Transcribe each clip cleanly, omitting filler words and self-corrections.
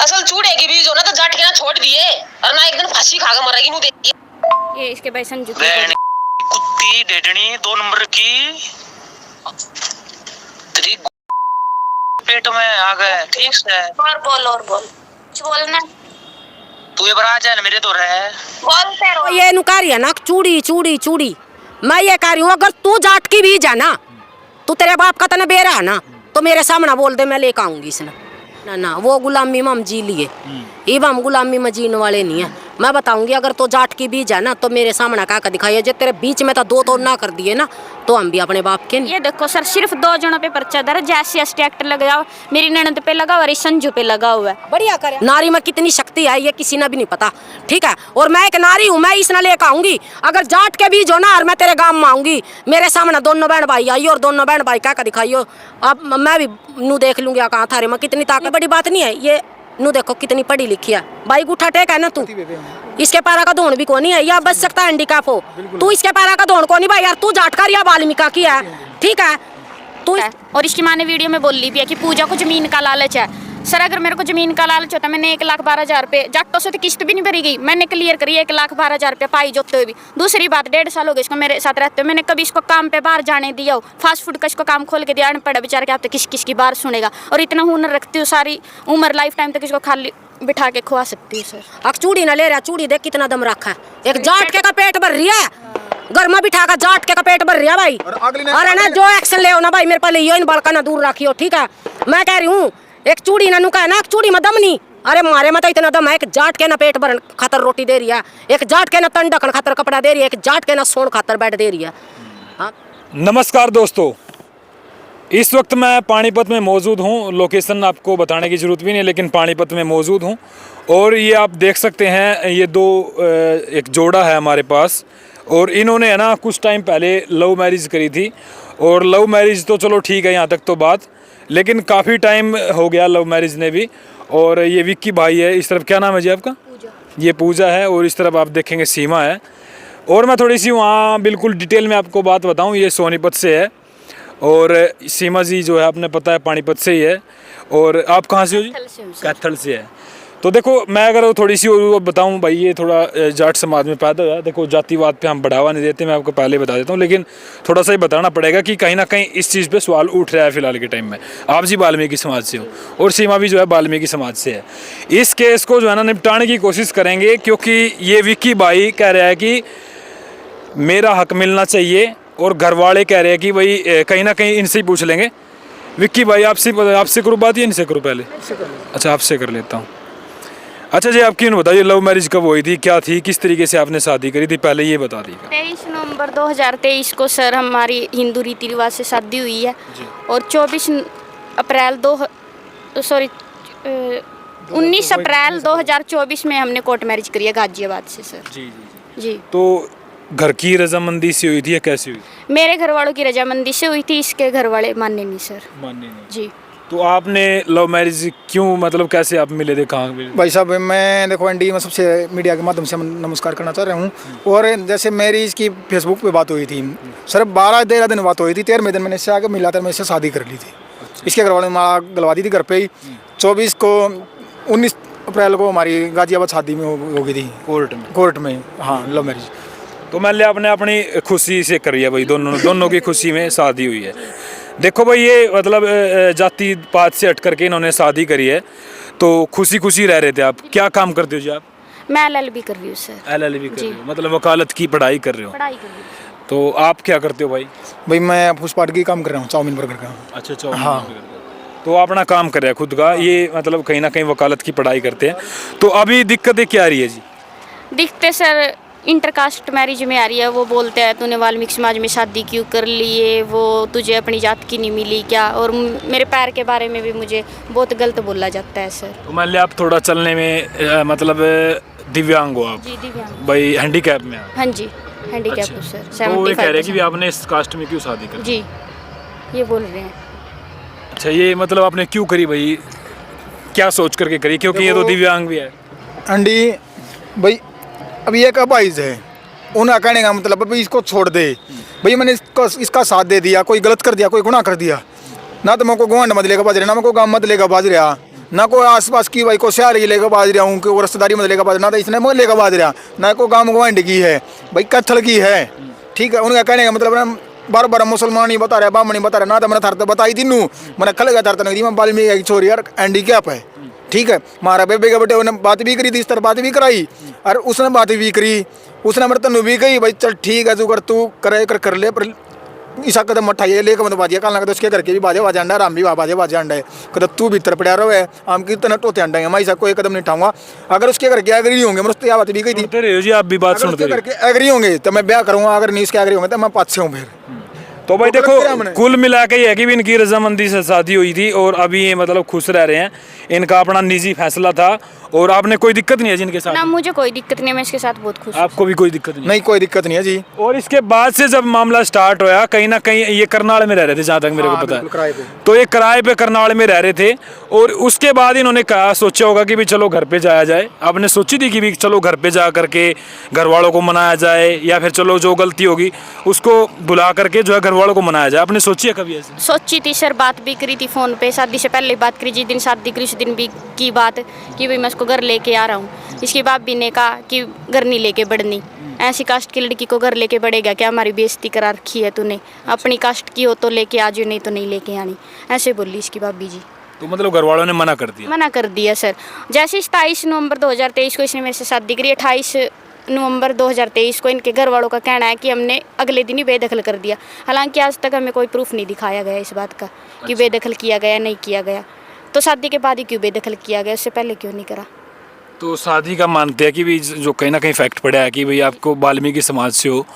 असल चूड़ेगी बीज हो ना तो जाट के ना छोड़ दिए और ना एक दिन फांसी खा के मरेगी। नू देखिए ये इसके भाई संजू कुत्ती डेडनी 2 नंबर की तेरी पेट में आ गए। ठीक है और बोल कुछ बोलना। तू ये बरा जा मेरे तो रहे बोलते रहो। ये नु कार्य ना चूड़ी चूड़ी चूड़ी मैं ये कह रही हूँ अगर तू जाट की भी जा ना तू तेरे बाप का तना बेरा है ना तो मेरे सामने बोल दे मैं लेकर आऊंगी इसने ना ना वो गुलामी में हम जी लिए इब हम गुलामी में जीने वाले नहीं है। मैं बताऊंगी अगर तो जाट की बीज है ना तो मेरे सामने का दिखाइए जो तेरे बीच में तो 2 तोड़ ना कर दिए ना तो हम भी अपने बाप के नहीं। ये देखो सर सिर्फ 2 जनों पे पर्चा दर्ज जैसे एक्ट लगाओ मेरी ननद पे लगा और संजू पे लगा हुआ है। बढ़िया करे। नारी में कितनी शक्ति है ये किसी ने भी नहीं पता। ठीक है और मैं एक नारी हूँ मैं इसने लेकर आऊंगी अगर जाट के बीज हो ना और मैं तेरे गांव में आऊंगी मेरे सामने दोनों बहन भाई आई और दोनों बहन भाई क्या दिखाइयो अब मैं भी नू देख लूंगी कहाँ थारे में कितनी ताकत। बड़ी बात नहीं है ये नू देखो कितनी पढ़ी लिखी है भाई गुठा टेक है ना तू इसके पारा का धोन भी कौन है या बच सकता है हैंडीकैप हो तू इसके पारा का धोन कौन भाई यार तू जाटकर या वाल्मीका की है। ठीक है तू और इसकी माँ ने वीडियो में बोल ली भी है कि पूजा को जमीन का लालच है। सर अगर मेरे को जमीन का लालच होता मैंने 1,12,000 रुपये जाटों से तो किस्त भी नहीं भरी गई मैंने क्लियर करी 1,12,000 रुपये पाई जोते हुए भी। दूसरी बात 1.5 साल हो गए इसको मेरे साथ रहते हुए मैंने कभी इसको काम पे बाहर जाने दिया हो फास्ट फूड का इसको काम खोल के दिया अनपढ़ बेचारे के आप तो किस की बात सुनेगा और इतना हुनर रखती हूँ सारी उम्र लाइफ टाइम तक इसको खाली बिठा के खुआ सकती हूँ सर। अब चूड़ी ना ले रहा चूड़ी देख कितना दम रखा है एक जाट के का पेट भर रही है घर में बिठा कर जाट के का पेट भर रही है भाई। अरे ना जो एक्शन ले ना भाई मेरे पहले यो इन बड़का ना दूर रखियो। ठीक है मैं कह रही हूँ एक चूड़ी ना नुका है ना एक चूड़ी में दम नहीं। अरे मारे मत इतना दम है एक जाट के ना पेट भर खातर रोटी दे रही है एक जाट के ना तन ढकन खातर कपड़ा दे रही है एक जाट के ना सोन खातर बेड दे रही है। हाँ? नमस्कार दोस्तों इस वक्त मैं पानीपत में मौजूद हूँ। लोकेशन आपको बताने की ज़रूरत भी नहीं लेकिन पानीपत में मौजूद हूँ और ये आप देख सकते हैं ये एक जोड़ा है हमारे पास और इन्होंने है ना कुछ टाइम पहले लव मैरिज करी थी और लव मैरिज तो चलो ठीक है यहाँ तक तो बात लेकिन काफ़ी टाइम हो गया लव मैरिज ने भी। और ये विक्की भाई है इस तरफ क्या नाम है जी आपका? ये पूजा है और इस तरफ आप देखेंगे सीमा है। और मैं थोड़ी सी वहाँ बिल्कुल डिटेल में आपको बात बताऊँ ये सोनीपत से है और सीमा जी जो है आपने पता है पानीपत से ही है। और आप कहाँ से हो जी? कैथल से है। तो देखो मैं अगर थोड़ी सी और बताऊं भाई ये थोड़ा जाट समाज में पैदा हुआ है। देखो जातिवाद पे हम बढ़ावा नहीं देते मैं आपको पहले बता देता हूं लेकिन थोड़ा सा ही बताना पड़ेगा कि कहीं ना कहीं इस चीज़ पे सवाल उठ रहा है फिलहाल के टाइम में। आप जी वाल्मीकि समाज से हो और सीमा भी जो है वाल्मीकि समाज से है। इस केस को जो है ना निपटाने की कोशिश करेंगे क्योंकि ये विक्की भाई कह रहा है कि मेरा हक मिलना चाहिए और घर वाले कह रहे हैं कि भाई कहीं ना कहीं इनसे ही पूछ लेंगे। विक्की भाई आपसे करूँ बात या इनसे करूँ पहले? अच्छा आपसे कर लेता हूँ। अच्छा जी आपकी बताइए लव मैरिज कब हुई थी क्या थी किस तरीके से आपने शादी करी थी पहले ये बता दी। 23 नवंबर 2023 को सर हमारी हिंदू रीति रिवाज से शादी हुई है और 19 अप्रैल 2024 में हमने कोर्ट मैरिज करी है गाजियाबाद से सर। जी तो घर की रजामंदी से हुई थी या कैसे हुई? मेरे घर वालों की रजामंदी से हुई थी इसके घर वाले मानने नहीं सर। मानने नहीं। जी तो आपने लव मैरिज क्यों मतलब कैसे आप मिले थे कहाँ मिले? भाई साहब मैं देखो एनडी में सबसे मीडिया के माध्यम से नमस्कार करना चाह रहा हूँ। और जैसे मेरी इसकी फेसबुक पे बात हुई थी सर 12-13 दिन बात हुई थी 13वें दिन मैंने इससे आगे मिला था मैं इससे शादी कर ली थी। इसके घर वाले ने गलवा दी थी घर पे ही 19 अप्रैल को हमारी गाजियाबाद शादी में हो गई थी कोर्ट में। हाँ लव मैरिज। तो मैंने आपने अपनी खुशी से करी है भाई दोनों की खुशी में शादी हुई है। देखो भाई ये मतलब जाति पात से हट करके इन्होंने शादी करी है तो खुशी खुशी रह रहे थे। आप क्या काम करते हो जी आप? मैं LLB कर रही हूँ सर। LLB कर रहे हो मतलब वकालत की पढ़ाई कर रहे हो? पढ़ाई कर रही हूँ। तो आप क्या करते हो भाई? भाई मैं पुष्पाट की काम कर रहा हूँ चाउमीन बर्गर का। अच्छा चाउमीन। हाँ तो अपना काम कर रहे हैं खुद का ये मतलब कहीं ना कहीं वकालत की पढ़ाई करते हैं। तो अभी दिक्कतें क्या आ रही है जी? दिक्कतें सर इंटरकास्ट मैरिज में आ रही है। वो बोलते हैं तूने वाल्मीकि समाज में शादी क्यों कर ली है वो तुझे अपनी जात की नहीं मिली क्या। और मेरे पैर के बारे में भी मुझे बहुत गलत बोला जाता है सर। तो मान लिया आप थोड़ा चलने में मतलब दिव्यांग हो आप? जी दिव्यांग भाई हैंडीकैप में? हाँ जी हैंडीकैप अच्छा। सर। तो ये कह रहे हैं कि आपने इस कास्ट में क्यों शादी करी? जी ये बोल रहे हैं। अच्छा ये मतलब आपने क्यों करी भाई क्या सोच करके करी क्योंकि ये तो दिव्यांग भी है? एनडी भाई अभी एक अपाइज है उन्हें कहने का मतलब भाई इसको छोड़ दे भाई मैंने इसका साथ दे दिया कोई गलत कर दिया कोई गुनाह कर दिया ना तो मेरे को गुआंड मत लेगा बाज रहा ना मेरे को गाँव मत लेगा बाज रहा ना कोई आसपास की भाई को शहर लेकर बाज रहा हूँ कि रिश्तेदारी में लेकर बाज ना तो इसने मैं लेकर बाज रहा ना कोई गाँव गवांड की है भाई कत्थल की है। ठीक है, उनका कहने का मतलब ना बार बार मुसलमान ही बता रहा है, बामणी बता रहा है ना, तो मैंने थरते बताई तीनू मैंने खल गया थरते नगरी में वाल्मीकि की छोरी यार हैंडीकैप है। ठीक है, मारा बेबे के बेटे उन्हें बात भी करी थी, इस तरह बात भी कराई और उसने बात भी करी, उसने मेरे तनु भी कही भाई चल ठीक है तू करे कर ले पर ईसा कदम उठाइए लेकर मतलब बाजिया काल उसके करके भी बाजे बाजा अंडा राम भी बाजे बाजे अंडा है कद तू भीतर पड़ा रहो है हम की तना टोते अंडा है मैं ईसा कोई कदम नहीं उठाऊंगा अगर उसके करके एग्री होंगे मुझे बात भी कही थी सुनते रहे हो जी, आप भी बात सुनते रहे करके एग्री होंगे तो मैं ब्याह करूंगा, अगर नहीं इसके एग्री होंगे तो मैं पास से हूँ फिर। तो भाई तो देखो गलत किया हमने। कुल मिला के ये है कि भी इनकी रजामंदी से शादी हुई थी और अभी ये मतलब खुश रह रहे हैं, इनका अपना निजी फैसला था और आपने कोई दिक्कत नहीं है जिनके ना साथ? मुझे कोई दिक्कत नहीं है, मैं इसके साथ बहुत खुश हूँ। आपको भी कोई दिक्कत नहीं? नहीं कोई दिक्कत नहीं है जी। और इसके बाद से जब मामला स्टार्ट होया कहीं ना कहीं ये करनाल में रह रहे थे जहाँ तक मेरे को पता है, तो ये किराए पे करनाल में रह रहे थे और उसके बाद इन्होंने कहा सोचा होगा कि भी चलो घर पे जाया जाए। आपने सोची थी कि भी चलो घर पे जा करके घर वालों को मनाया जाए या फिर चलो जो गलती होगी उसको बुला करके जो है घर वालों को मनाया जाए? आपने सोची है कभी ऐसे? सोची थी सर, बात भी करी थी फ़ोन पे, शादी से पहले बात करी, जिस दिन शादी करी उस दिन भी की बात कि भाई मैं इसको घर लेके आ रहा हूँ। इसके बाप भी ने कहा कि घर नहीं लेके बढ़नी, ऐसी कास्ट की लड़की को घर लेके बढ़ेगा क्या, हमारी बेइज्जती करा रखी है तूने, अपनी कास्ट की हो तो लेके आ जाओ नहीं तो नहीं लेके आनी, ऐसे बोली इसकी भाभी जी। तो मतलब घर वालों ने मना कर दिया? मना कर दिया सर। जैसे 27 नवंबर 2023 को इसने मेरे से शादी करी, 28 नवंबर 2023 को इनके घर वालों का कहना है कि हमने अगले दिन ही बेदखल कर दिया। हालांकि आज तक हमें कोई प्रूफ नहीं दिखाया गया इस बात का कि बेदखल किया गया नहीं किया गया। तो शादी के बाद ही क्यों बेदखल किया गया, उससे पहले क्यों नहीं करा? तो शादी का मानते हैं कि भी जो कहीं ना कहीं फैक्ट पड़ा है कि भाई आपको वाल्मीकि समाज से हो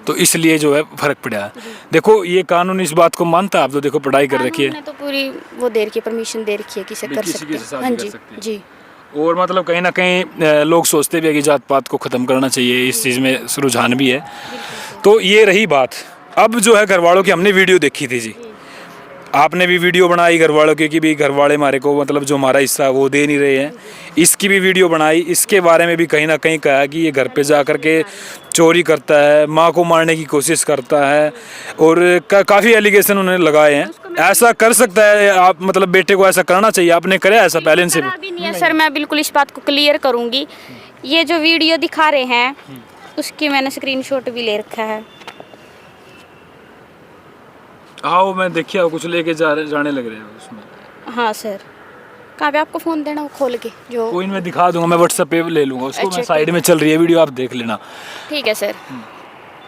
तो इसलिए जो है फर्क पड़ा है। देखो ये कानून इस बात को मानता है, आप तो देखो पढ़ाई कर रखी है, तो पूरी वो दे रखी है, परमिशन दे रखी है कि कर किसी सकते के साथ हैं। हाँ भी कर जी सकते हैं। जी। और मतलब कहीं ना कहीं लोग सोचते भी है कि जात पात को ख़त्म करना चाहिए, इस चीज़ में रुझान भी है। तो ये रही बात। अब जो है घर वालों की हमने वीडियो देखी थी जी, आपने भी वीडियो बनाई घर वालों की कि भी घर वाले हमारे को मतलब जो हमारा हिस्सा वो दे नहीं रहे हैं, इसकी भी वीडियो बनाई। इसके बारे में भी कहीं ना कहीं कहा कि ये घर पे जा कर के चोरी करता है, माँ को मारने की कोशिश करता है और काफ़ी एलिगेशन उन्होंने लगाए हैं। ऐसा कर सकता है आप, मतलब बेटे को ऐसा करना चाहिए? आपने कराया ऐसा पहले इनसे? अभी नहीं है सर, मैं बिल्कुल इस बात को क्लियर करूँगी। ये जो वीडियो दिखा रहे हैं उसकी मैंने स्क्रीनशॉट भी ले रखा है। हाँ मैं देखिए कुछ लेके जाने लग रहे हैं उसमें। हाँ सर, कहाँ पे आपको फ़ोन देना वो खोल के जो कोई मैं दिखा दूंगा, मैं व्हाट्सएप पे ले लूंगा उसको। अच्छा, मैं साइड में चल रही है वीडियो, आप देख लेना। ठीक है सर।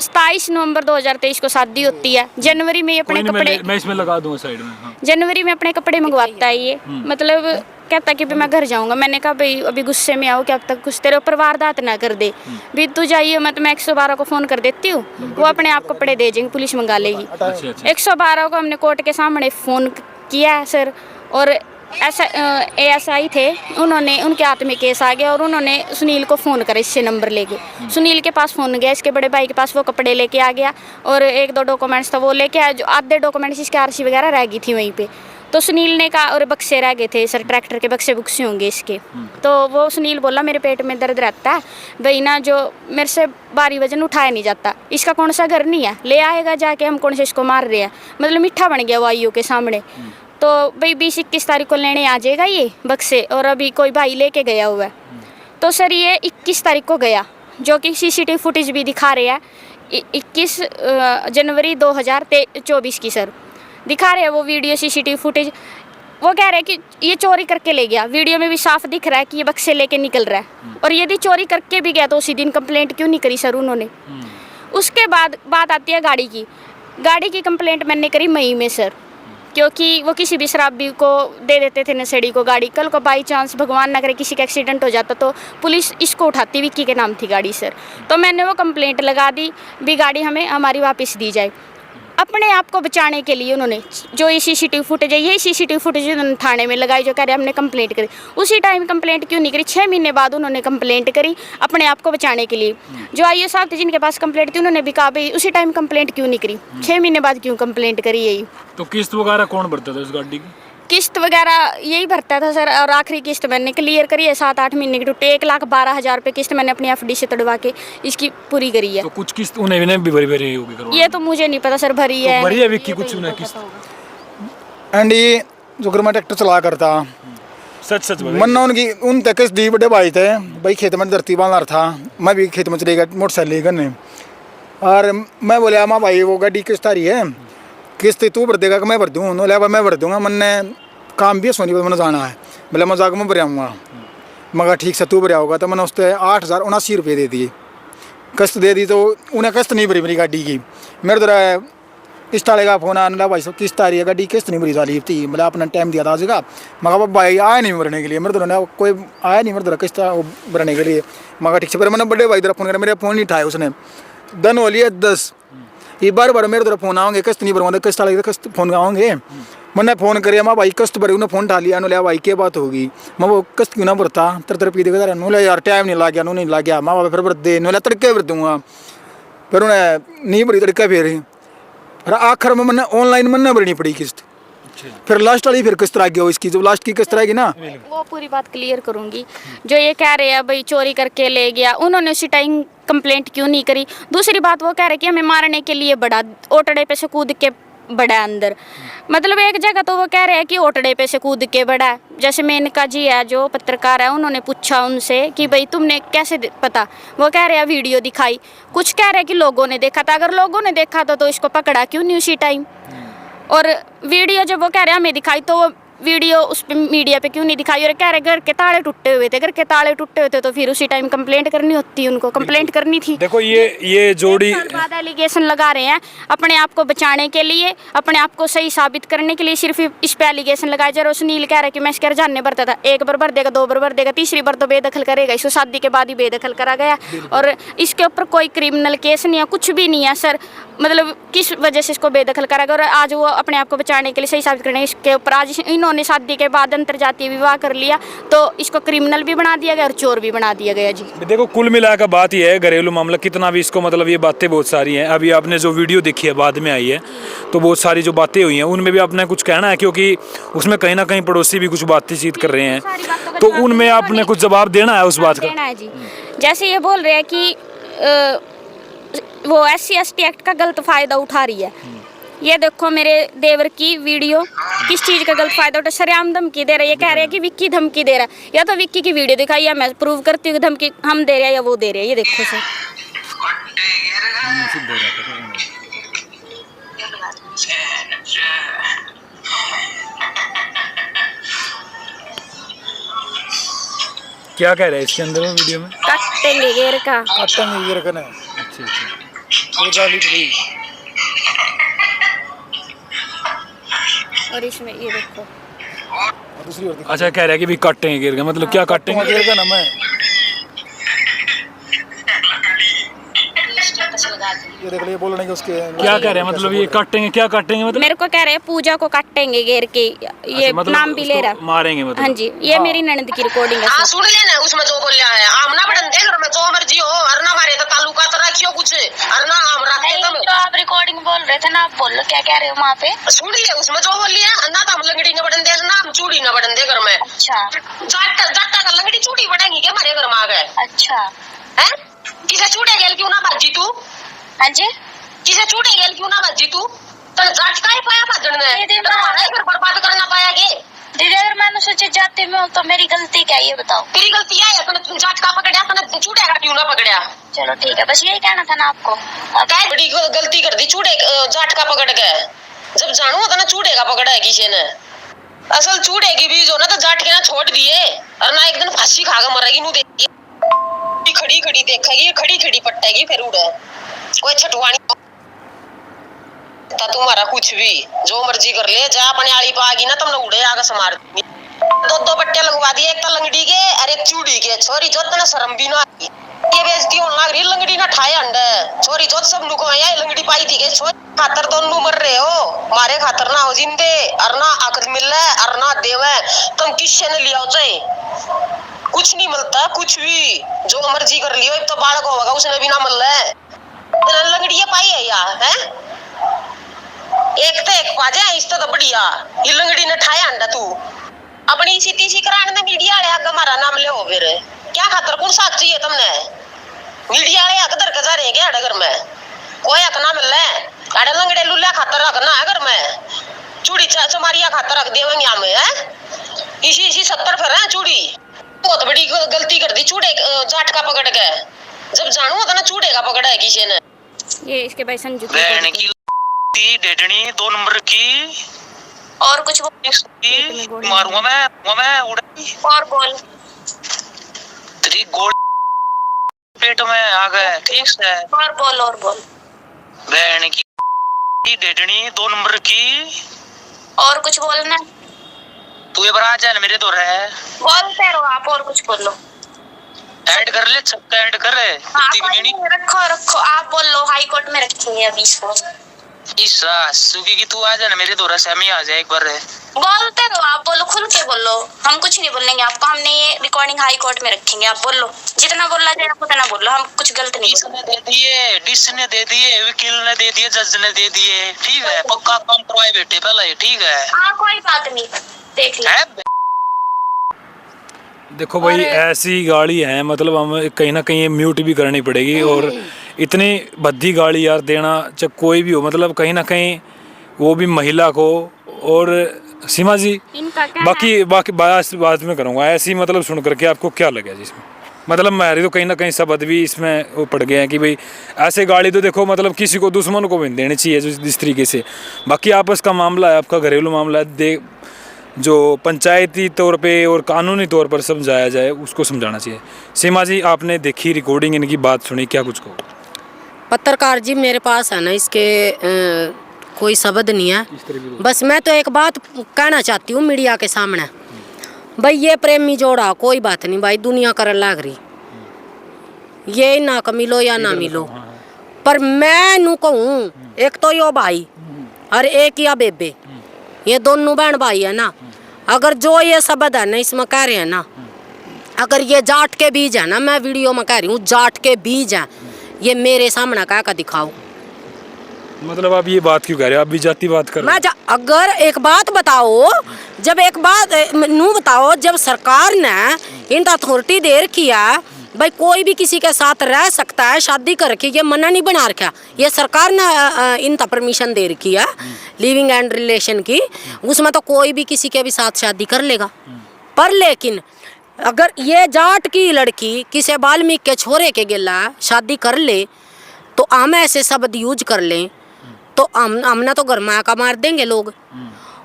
27 नवंबर 2023 को शादी होती है। जनवरी में ये अपने कोई नहीं, कपड़े मैं इसमें लगा दूंगा साइड में। हाँ। जनवरी में अपने कपड़े मंगवाता है ये, मतलब कहता कि भी मैं घर जाऊंगा। मैंने कहा भाई अभी गुस्से में आओ कि अब तक कुछ तेरे ऊपर वारदात ना कर दे, भी तू जाइए, मैं 112 को फ़ोन कर देती हूँ, वो अपने आप कपड़े दे जाएंगे, पुलिस मंगा लेगी। अच्छा। 112 को हमने कोर्ट के सामने फ़ोन किया है सर, और ऐसा ASI थे, उन्होंने उनके हाथ में केस आ गया और उन्होंने सुनील को फ़ोन करा इससे नंबर लेके। सुनील के पास फ़ोन गया, इसके बड़े भाई के पास, वो कपड़े लेके आ गया और 1-2 डॉक्यूमेंट्स था वो लेके आया, जो आधे डॉक्यूमेंट्स इसके RC वगैरह रह गई थी वहीं पे। तो सुनील ने कहा, और बक्से रह गए थे सर, ट्रैक्टर के बक्से बुक्से होंगे इसके। तो वो सुनील बोला मेरे पेट में दर्द रहता है भाई ना, जो मेरे से भारी वजन उठाया नहीं जाता, इसका कौन सा घर नहीं है, ले आएगा जाके, हम कौन से इसको मार रहे हैं। मतलब मिठा बन गया वो आईओ के सामने। तो भाई 20-21 तारीख को लेने आ जाएगा ये बक्से, और अभी कोई भाई लेके गया हुआ है। तो सर ये 21 तारीख को गया, जो कि CCTV फुटेज भी दिखा रहे हैं। 21 जनवरी 2024 की सर दिखा रहे हैं वो वीडियो, CCTV फुटेज। वो कह रहे हैं कि ये चोरी करके ले गया, वीडियो में भी साफ दिख रहा है कि ये बक्से लेके निकल रहा है। और यदि चोरी करके भी गया तो उसी दिन कंप्लेंट क्यों नहीं करी सर उन्होंने? उसके बाद बात आती है गाड़ी की। गाड़ी की कंप्लेंट मैंने करी मई में सर, क्योंकि वो किसी भी शराबी को दे देते थे नशेड़ी को गाड़ी। कल को बाई चांस भगवान ना करे किसी का एक्सीडेंट हो जाता तो पुलिस इसको उठाती, विक्की के नाम थी गाड़ी सर। तो मैंने वो कंप्लेंट लगा दी भी गाड़ी हमें हमारी वापस दी जाए। अपने आप को बचाने के लिए उन्होंने जो ये CCTV फुटेज है, यही CCTV फुटेज उन्होंने थाने में लगाई, जो कह रहे हमने कंप्लेंट करी। उसी टाइम कंप्लेंट क्यों नहीं करी? 6 महीने बाद उन्होंने कंप्लेंट करी अपने आप को बचाने के लिए। जो IO साहब थे जिनके पास कंप्लेंट थी, उन्होंने भी कहा भाई उसी टाइम कंप्लेंट क्यों नहीं करी, 6 महीने बाद क्यों कंप्लेंट करी? यही तो किस्त वगैरह कौन भरता था उस गाड़ी की? किस्त वगैरह यही भरता था सर, और आखिरी किस्त मैंने क्लियर करी है 7-8 महीने की टूटे। 1,12,000 रुपये किस्त मैंने अपनी FD से तड़वा के इसकी पूरी करी है। तो कुछ किस्त उन्हें भी भरी होगी करवाने? ये तो मुझे नहीं पता सर, भरी है तो भरी है विक्की कुछ उन्हें किस्त? एंड ये जो घर में ट्रैक्टर चला करता सच सच बताइए। मन्ना उनकी उन तक किस्त दी, बड़े भाई थे भाई, खेत में धरती बांधना था, मैं भी खेत में चले गया मोटरसाइकिल लेकर ने, और मैं बोले माँ भाई वो गाड़ी किस्त आ रही है, किस्त तू भर देगा कि मैं भर दूँ? बोले मैं भर दूंगा, मैंने काम भी है सोनीपत मैंने जाना है, बोले मैं जाकर मैं भर आऊँगा। मगर ठीक से तू भर होगा, तो मैंने उससे 8,079 रुपये दे दिए, किस्त दे दी। तो उन्हें किस्त नहीं भरी मेरी गाड़ी की। मेरे तरह किस्त वाले का फोन आने लगा, भाई साहब किस्त आ रही है, गाड़ी किस्त नहीं भरी सारी थी, मतलब अपना टाइम दिया था आजगा। मगर भाई आया नहीं भरने के लिए, मेरे तरह कोई आया नहीं मेरे तरह किस्त भरने के लिए। मगर ठीक से फिर मैंने बड़े भाई तरह फोन करा, मेरे फ़ोन नहीं उठाया उसने, दन हो लिया 10। ये बार मेरे तरफ फोन आओगे, किस्त नहीं भरवा, किस्त वाले किस्त फोन आओगे। मैंने फ़ोन करिए माँ भाई किस्त भरे, उन्हें फ़ोन उठा लिया, उन्होंने भाई क्या बात होगी, मैं वो किस्त क्यों ना भरता, तरफ पी देगा उन्होंने यार टाइम नहीं लग गया, नहीं लग गया माँ बाप फिर भर दे, उन्होंने तड़के भर दूँगा, फिर उन्हें नहीं भरी तड़का फिर आखिर में मैंने ऑनलाइन मैंने भरनी पड़ी किस्त। फिर लास्ट वाली फिर किस्त आ गया इसकी, जब लास्ट की किस्त रहेगी ना वो पूरी बात क्लियर करूंगी। जो ये कह रहे हैं भाई चोरी करके ले गया, उन्होंने उसी टाइम कंप्लेंट क्यों नहीं करी? दूसरी बात वो कह रहे कि हमें मारने के लिए बड़ा ओटड़े पे से कूद के बड़ा अंदर, मतलब एक जगह तो वो कह रहे हैं कि ओटड़े पे से कूद के बड़ा है। जैसे मेनका जी है जो पत्रकार है, उन्होंने पूछा उनसे कि भाई तुमने कैसे पता, वो कह रहे हैं वीडियो दिखाई, कुछ कह रहे हैं कि लोगों ने देखा था। अगर लोगों ने देखा तो इसको पकड़ा क्यों नहीं उसी टाइम? और वीडियो जब वो कह रहे हैं हमें दिखाई, तो वो वीडियो उस पे मीडिया पे क्यों नहीं दिखाई? और कह रहे घर के ताले टूटे हुए थे, घर के ताले टूटे हुए थे तो फिर उसी टाइम कंप्लेंट करनी होती, उनको कंप्लेंट करनी थी। देखो ये जोड़ी बाद एलिगेशन लगा रहे हैं अपने आप को बचाने के लिए, अपने आप को सही साबित करने के लिए, सिर्फ इस पे एलिगेशन लगाए जा रहे। सुनील कह रहा है कि मैं इसके घर जानने भरता था, एक बार भर देगा, 2 बार भर देगा, तीसरी बार तो बेदखल करेगा। इसको शादी के बाद ही बेदखल करा गया और इसके ऊपर कोई क्रिमिनल केस नहीं है, कुछ भी नहीं है सर। मतलब किस वजह से इसको बेदखल करा गया? और आज वो अपने आप को बचाने के लिए, सही साबित करने इसके ऊपर, आज इन्होंने शादी के बाद अंतरजातीय विवाह कर लिया तो इसको क्रिमिनल भी बना दिया गया और चोर भी बना दिया गया जी। देखो कुल मिलाकर बात यह है, घरेलू मामला कितना भी इसको मतलब ये बातें बहुत सारी हैं। अभी आपने जो वीडियो देखी है बाद में आई है, तो बहुत सारी जो बातें हुई हैं उनमें भी आपने कुछ कहना है, क्योंकि उसमें कहीं ना कहीं पड़ोसी भी कुछ बातचीत कर रहे हैं, तो उनमें आपने कुछ जवाब देना है उस बात का। देना है जी। जैसे ये बोल रहे हैं कि वो SC/ST एक्ट का गलत फायदा उठा रही है। ये देखो मेरे देवर की वीडियो, किस चीज़ का गलत फायदा उठा, सरेआम धमकी दे रहा है। ये कह रहे हैं कि विक्की धमकी दे रहा है, या तो विक्की की वीडियो दिखाई या मैं प्रूव करती हूँ धमकी हम दे रहे हैं या वो दे रहे हैं। ये देखो सर, क्या कह रहे हैं इसके अंदर वीडियो में? काटेंगे घेर का, काटेंगे ये रखना है। अच्छा अच्छा, और इसमें ये देखो दूसरी ओर अच्छा कह रहा है कि भी काटेंगे गिर गए, मतलब क्या काटेंगे? गिर का नाम है, ये देख लीजिए बोलने के उसके क्या कह रहे हैं, मतलब ये काटेंगे, क्या काटेंगे मतलब? मेरे को कह रहे हैं पूजा को काटेंगे घेर के, ये अच्छा, मतलब नाम भी ले रहा है। मारेंगे मतलब? हाँ जी, ये मेरी ननद की रिकॉर्डिंग है हाँ सर। सुन लेना उसमें जो बोल रहा है, आम ना बटन देख मैं जो मर्जी हो, अरना मारे तो तालुका तो रखियो कुछ, अरना आम रखते तुम। जो आप रिकॉर्डिंग बोल रहे थे ना, आप बोलो क्या कह रहे हो वहाँ पे? सुन लिया उसमें जो बोल लिया, ना तो हम लंगड़ी ना बटन दे, ना हम चूड़ी ना बटन दे घर में। अच्छा जाटा का लंगड़ी चूड़ी बढ़ेंगी क्या हमारे घर में आ गए? अच्छा है किसे चूड़े गेल क्यों ना बाजी तू? हाँ जी, किसे चूड़े गेल क्यों ना बाजी तू? तो जाट का ही पाया भजन ने, दीदी, तो हमारे घर बर्बाद करना पाया गे। दीदी अगर मैं अनुसूचित जाति में हूँ तो मेरी गलती क्या है ये बताओ? तेरी गलती है, तूने जाट का पकड़या, तूने चूड़े का क्यों ना पकड़या? चलो ठीक है, बस यही कहना था ना आपको। क्या बड़ी गलती कर दी, चूड़े जाट का पकड़ के। जब जानू होता ना चूड़े का पकड़ा है किसी ने, असल चूड़े की बीज हो ना तो जाट के ना छोड़ दिए, और ना एक दिन फांसी खा के मरेगी। नू देखी खड़ी खड़ी देखेगी, खड़ी खड़ी पट्टेगी, फिर उड़े कोई छटवानी तुम्हारा कुछ भी जो मर्जी कर ले, जा अपने आली पा गई ना तुमने उड़े आगे समार दी। 2 पट्टे लगवा दिए, एक तो लंगड़ी के और एक चूड़ी के। छोरी जोत ना शर्म भी ना आई, ये बेइज्जती होने लग रही, लंगड़ी ना ठाए अंडे। छोरी जोत सब नुको है, लंगड़ी पाई थी के छोरी खातर दोनों मर रहे हो, मारे खातर ना हो जिंदे, अरना आकर मिल रहा है, अरना देवे तुम किससे ने लिया चाहे कुछ नहीं मिलता, कुछ भी जो मर्जी कर लियो। एक तो बालक होगा उसने भी ना मिल रहा है, लंगड़ी पाई है यार, है एक तो एक पाजा इस तो बढ़िया, ये लंगड़ी ने ठाया अंडा तू अपनी सीटी सी कराने में मीडिया वाले आगे हमारा नाम ले हो, फिर क्या खातर कौन साथ चाहिए तुमने? मीडिया वाले आगे दर कजा रहे क्या घर में? कोई हक ना मिल रहा है, अरे लंगड़े लुल्ला खातर रखना है घर में, चूड़ी चमारिया खातर रख देवेंगे हमें, है इसी इसी 70 फिर है चूड़ी। बहुत बड़ी गलती कर दी चूड़े जाट का पकड़ के। जब जानू होता ना चूड़े का पकड़ा है किसी ने। ये इसके भाई संजू की बहन की डेडनी 2 नंबर की। और कुछ मारूंगा मैं उड़ाई। और बोल। तेरी गोली पेट में आ गए, ठीक है। और बोल। बहन की डेडनी 2 नंबर की। और कुछ बोलना। तू ये बरा जा मेरे तो रहे। बोलते रहो आप, और कुछ बोलो। ऐड कर ले, सबका ऐड कर ले। रखो आप बोल लो, हाई कोर्ट में रखेंगे अभी इसको। ईसा सुगी की तू आ जा ना मेरे तो रस हम ही आ जाए एक बार। बोलते रहो आप, बोलो खुल के बोलो। हम कुछ नहीं बोलेंगे आपको, हमने ये रिकॉर्डिंग हाई कोर्ट में रखेंगे। आप बोलो, जितना बोलना चाहिए उतना बोलो, हम कुछ गलत नहीं बोलेंगे। डिस ने दे दिए, वकील ने दे दिए, जज ने दे दिए, ठीक है। पक्का काम करवाए बेटे पहले, ठीक है। हाँ कोई बात नहीं, देख ले। देखो भाई ऐसी गाड़ी है, मतलब हम कहीं ना कहीं म्यूट भी करनी पड़ेगी। और इतनी भद्दी गाड़ी यार देना, चाहे कोई भी हो, मतलब कहीं ना कहीं वो भी महिला को। और सीमा जी बाकी बात में करूँगा ऐसी, मतलब सुन करके आपको क्या लगे जिसमें, मतलब मेरी तो कहीं ना कहीं शब्द भी इसमें वो पड़ गए हैं कि भाई ऐसे गाड़ी तो देखो मतलब किसी को दुश्मन को भी देनी चाहिए जिस तरीके से। बाकी आपस का मामला है, आपका घरेलू मामला है, जो पंचायती तौर पे और कानूनी तौर पर समझाया जाए उसको समझाना चाहिए। सीमा जी आपने देखी रिकॉर्डिंग, इनकी बात सुनी, क्या कुछ कहो? पत्रकार जी मेरे पास है ना इसके कोई शब्द नहीं है। बस मैं तो एक बात कहना चाहती हूँ मीडिया के सामने, भाई ये प्रेमी जोड़ा कोई बात नहीं भाई, दुनिया करने लग रही, ये ना मिलो या ना मिलो, पर मैं नू कहूँ एक तो यो भाई और एक या बेबे, ये दोनों बहन भाई है ना। अगर जो ये शब्द है ना इसमें कह रहे हैं ना, अगर ये जाट के बीज है ना, मैं वीडियो में कह रही हूँ जाट के बीज हैं, ये मेरे सामने कह कर दिखाओ। मतलब आप ये बात क्यों कह रहे हो? आप भी जाति बात कर रहे हो? अगर एक बात बताओ, जब एक बात नू बताओ, जब सरकार ने इन अथॉरिटी दे रखी है भाई कोई भी किसी के साथ रह सकता है, शादी करके, ये मना नहीं बना रखा, ये सरकार ने इन परमिशन दे रखी है लिविंग एंड रिलेशन की, उसमें तो कोई भी किसी के भी साथ शादी कर लेगा। पर लेकिन अगर ये जाट की लड़की किसी वाल्मीकि के छोरे के गिला शादी कर ले तो हम ऐसे शब्द यूज कर लें तो हमने तो गरमा का मार देंगे लोग।